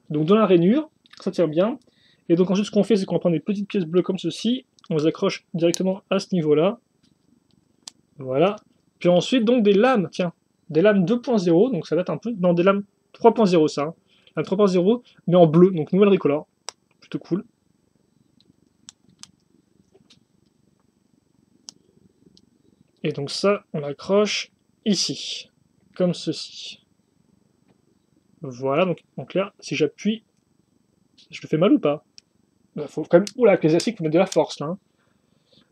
Donc, dans la rainure, ça tient bien. Et donc, ensuite, ce qu'on fait, c'est qu'on prend des petites pièces bleues comme ceci. On les accroche directement à ce niveau-là. Voilà. Puis ensuite, donc, des lames, tiens. Des lames 2.0, donc ça date un peu. Non, des lames 3.0, ça. Hein. La 3.0, mais en bleu, donc nouvelle recolor. Plutôt cool. Et donc ça, on l'accroche ici, comme ceci. Voilà, donc en clair, si j'appuie, je le fais mal ou pas? Il faut quand même... Oula, avec les élastiques, il faut mettre de la force, là. Hein.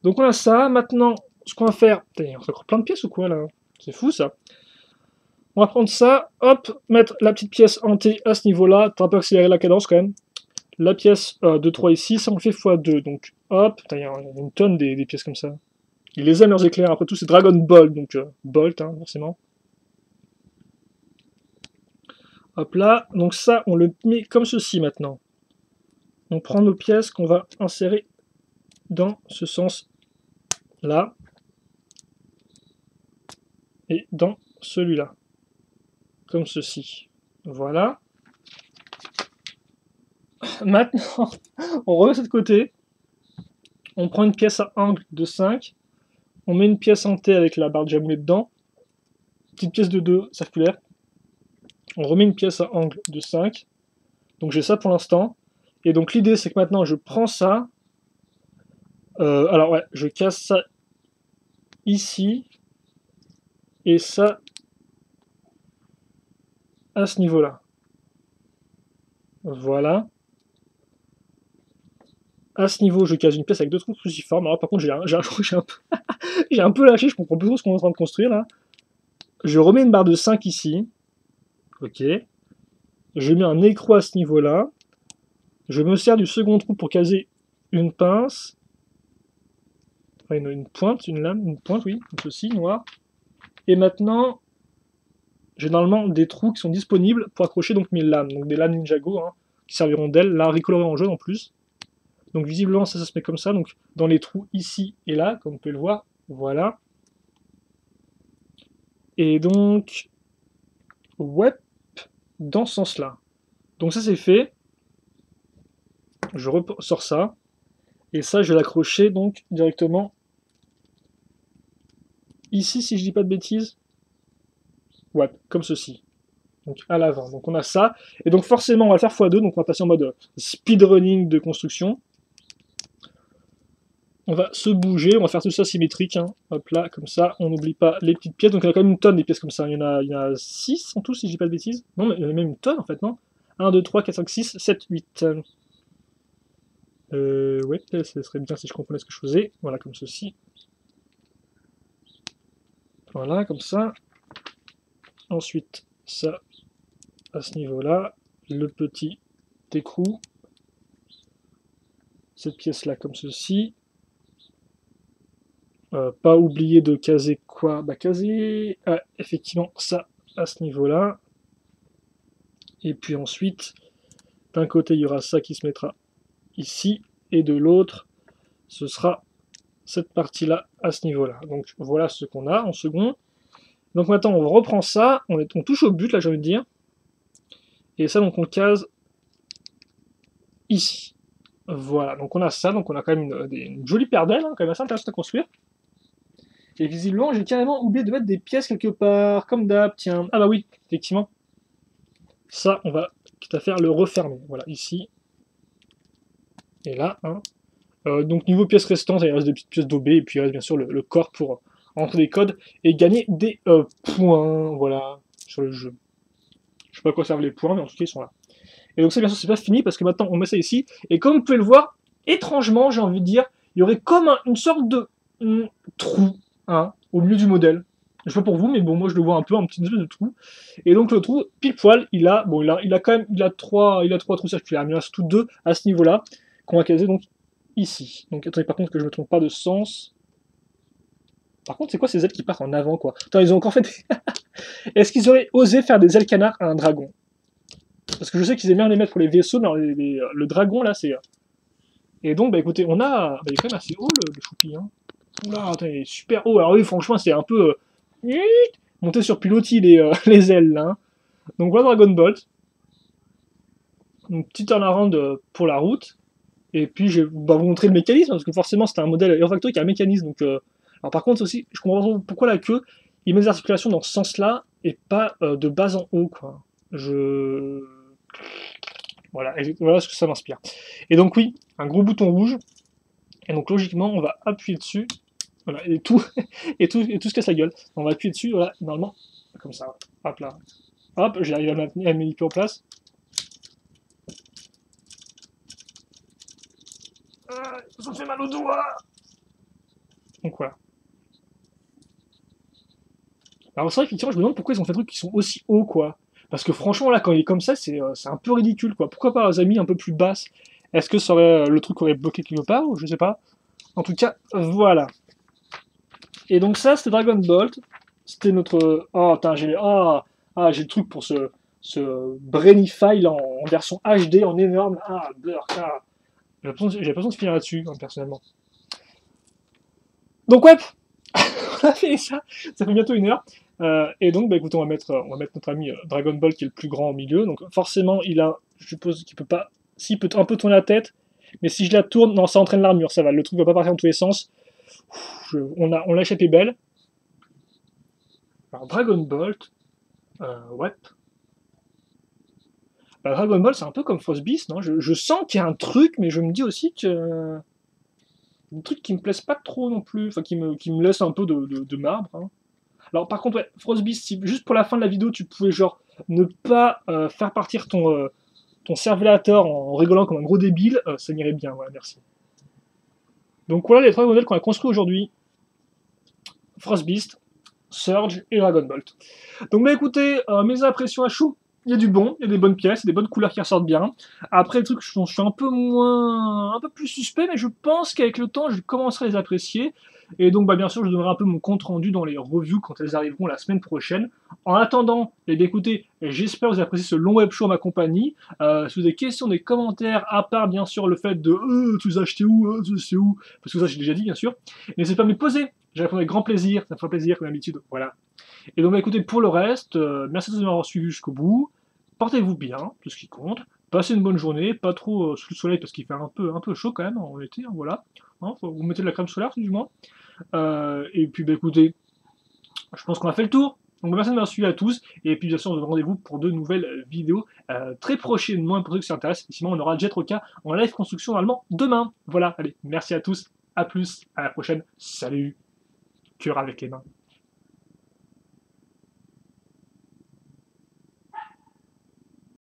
Donc on a ça, maintenant, ce qu'on va faire... Putain, on encore plein de pièces ou quoi, là? C'est fou, ça. On va prendre ça, hop, mettre la petite pièce en T à ce niveau-là, pour un peu accélérer la cadence, quand même. La pièce de 3 ici, ça on le fait x2, donc hop, il y a une tonne des pièces comme ça. Ils les aiment leurs éclairs, après tout c'est Dragon Ball, donc Bolt, hein, forcément. Hop là, donc ça on le met comme ceci maintenant. On prend nos pièces qu'on va insérer dans ce sens-là. Et dans celui-là. Comme ceci. Voilà. Maintenant, on remet de côté. On prend une pièce à angle de 5. On met une pièce en T avec la barre de jamoulée dedans. Petite pièce de 2 circulaire. On remet une pièce à angle de 5. Donc j'ai ça pour l'instant. Et donc l'idée c'est que maintenant je prends ça. Alors ouais, je casse ça ici. Et ça à ce niveau-là. Voilà. À ce niveau, je casse une pièce avec 2 trous cruciformes. Alors par contre, j'ai un peu lâché, je comprends plus trop ce qu'on est en train de construire là. Je remets une barre de 5 ici. Ok. Je mets un écrou à ce niveau-là. Je me sers du second trou pour caser une pince. Enfin, une pointe, une lame, une pointe, oui, comme ceci, noir. Et maintenant, j'ai normalement des trous qui sont disponibles pour accrocher donc mes lames. Donc des lames Ninjago, hein, qui serviront d'ailes, là recolorées en jaune en plus. Donc visiblement ça se met comme ça, donc dans les trous ici et là, comme vous pouvez le voir, voilà. Et donc, ouais, dans ce sens-là. Donc ça c'est fait. Je ressors ça. Et ça je vais l'accrocher donc directement ici si je dis pas de bêtises. Ouais, comme ceci. Donc à l'avant. Donc on a ça. Et donc forcément on va le faire x2, donc on va passer en mode speedrunning de construction. On va se bouger, on va faire tout ça symétrique, hein. Hop là, comme ça, on n'oublie pas les petites pièces, donc il y a quand même une tonne des pièces comme ça, il y en a 6 en tout, si je dis pas de bêtises. Non, mais il y en a même une tonne en fait, non? 1, 2, 3, 4, 5, 6, 7, 8. Ouais, ce serait bien si je comprenais ce que je faisais. Voilà, comme ceci. Voilà, comme ça. Ensuite, ça, à ce niveau-là, le petit écrou. Cette pièce-là, comme ceci. Pas oublier de caser quoi? Bah caser effectivement ça à ce niveau-là. Et puis ensuite, d'un côté il y aura ça qui se mettra ici, et de l'autre, ce sera cette partie-là à ce niveau-là. Donc voilà ce qu'on a en second. Donc maintenant on reprend ça, on touche au but là j'ai envie de dire. Et ça donc on case ici. Voilà, donc on a ça, donc on a quand même une jolie paire d'ailes, hein, quand même assez intéressante à construire. Et visiblement, j'ai carrément oublié de mettre des pièces quelque part, comme d'hab, tiens. Ah bah oui, effectivement. Ça, on va quitte à faire le refermer. Voilà, ici. Et là, hein. Donc niveau pièces restantes, il reste des petites pièces d'OB, et puis il reste bien sûr le corps pour entrer des codes et gagner des points, voilà, sur le jeu. Je sais pas à quoi servent les points, mais en tout cas, ils sont là. Et donc ça, bien sûr, c'est pas fini, parce que maintenant, on met ça ici, et comme vous pouvez le voir, étrangement, j'ai envie de dire, il y aurait comme une sorte de trou, hein, au milieu du modèle. Je sais pas pour vous, mais bon, moi je le vois un peu, un petit espèce de trou. Et donc le trou, pile poil, il a quand même, il a trois trous circulaires, mais il en a surtout deux à ce niveau-là, qu'on va caser donc ici. Donc attendez, par contre, que je me trompe pas de sens. Par contre, c'est quoi ces ailes qui partent en avant, quoi? Attends, ils ont encore fait. Est-ce qu'ils auraient osé faire des ailes canards à un dragon? Parce que je sais qu'ils aiment bien les mettre pour les vaisseaux, mais alors le dragon là, c'est. Et donc, bah écoutez, on a. Bah, il est quand même assez haut le choupi, hein. Oula, attends, il est super haut. Alors oui, franchement, c'est un peu. Monter sur pilotis les ailes là, hein. Donc voilà Dragon Bolt. Une petite turnaround pour la route. Et puis je vais vous montrer le mécanisme, parce que forcément c'était un modèle Hero Factory qui a un mécanisme. Donc, alors par contre aussi, je comprends pas pourquoi la queue, il met des articulations dans ce sens-là, et pas de bas en haut, quoi. Voilà, voilà ce que ça m'inspire. Et donc oui, un gros bouton rouge, et donc logiquement on va appuyer dessus, voilà, et tout, et tout se casse la gueule. On va appuyer dessus, voilà, normalement, comme ça, hop là. Hop, j'arrive à mettre en place. Ça me fait mal au doigt. Donc voilà. Alors c'est vrai qu'effectivement, je me demande pourquoi ils ont fait des trucs qui sont aussi hauts, quoi. Parce que franchement, là, quand il est comme ça, c'est un peu ridicule, quoi. Pourquoi pas les amis un peu plus basses? Est-ce que ça aurait, le truc aurait bloqué quelque part, ou je sais pas. En tout cas, voilà. Et donc ça, c'était Dragon Bolt. C'était notre... Oh, putain, j'ai le truc pour ce Brainy File en version HD, en énorme. Ah, beurre, ah. J'ai pas besoin de finir là-dessus, hein, personnellement. Donc ouais, on a fait ça. Ça fait bientôt 1 heure. Et donc, bah écoutez, on va mettre notre ami Dragon Ball qui est le plus grand au milieu. Donc forcément, je suppose qu'il peut pas... S'il peut un peu tourner la tête, mais si je la tourne, non, ça entraîne l'armure, ça va. Le truc va pas partir dans tous les sens. On l'a échappé belle. Alors Dragon Bolt, ouais. Bah, Dragon Ball, c'est un peu comme Frostbeast, non? Je sens qu'il y a un truc, mais je me dis aussi que... Un truc qui me plaise pas trop non plus, enfin qui me laisse un peu de marbre, hein. Alors par contre, ouais, Frostbeast, si juste pour la fin de la vidéo, tu pouvais genre ne pas faire partir ton Servelator en rigolant comme un gros débile, ça m'irait bien, voilà, merci. Donc voilà les 3 modèles qu'on a construits aujourd'hui. Frostbeast, Surge et Dragon Bolt. Donc bah écoutez, mes impressions à chaud, il y a du bon, il y a des bonnes pièces, il y a des bonnes couleurs qui ressortent bien. Après, le truc, je suis un peu plus suspect, mais je pense qu'avec le temps, je commencerai à les apprécier. Et donc, bah, bien sûr, je donnerai un peu mon compte rendu dans les reviews quand elles arriveront la semaine prochaine. En attendant, écoutez, j'espère que vous appréciez ce long web show à ma compagnie. Si vous avez des questions, des commentaires, à part bien sûr le fait de tu les as achetés où, tu sais où, parce que ça j'ai déjà dit bien sûr, n'hésitez pas à me les poser. Je répondrai avec grand plaisir, ça me fera plaisir comme d'habitude. Voilà. Et donc, bah, écoutez, pour le reste, merci de nous avoir suivis jusqu'au bout. Portez-vous bien, tout ce qui compte. Passez une bonne journée, pas trop sous le soleil parce qu'il fait un peu chaud quand même en été, hein, voilà. Hein, vous mettez de la crème solaire, du moins. Et puis, bah, écoutez, je pense qu'on a fait le tour. Donc, merci de m'avoir suivi à tous. Et puis, bien sûr, on se donne rendez-vous pour de nouvelles vidéos très prochainement. Pour ceux qui s'intéressent, sinon, on aura Jet Roca en live construction normalement demain. Voilà, allez, merci à tous. À plus, à la prochaine. Salut. Cœur avec les mains.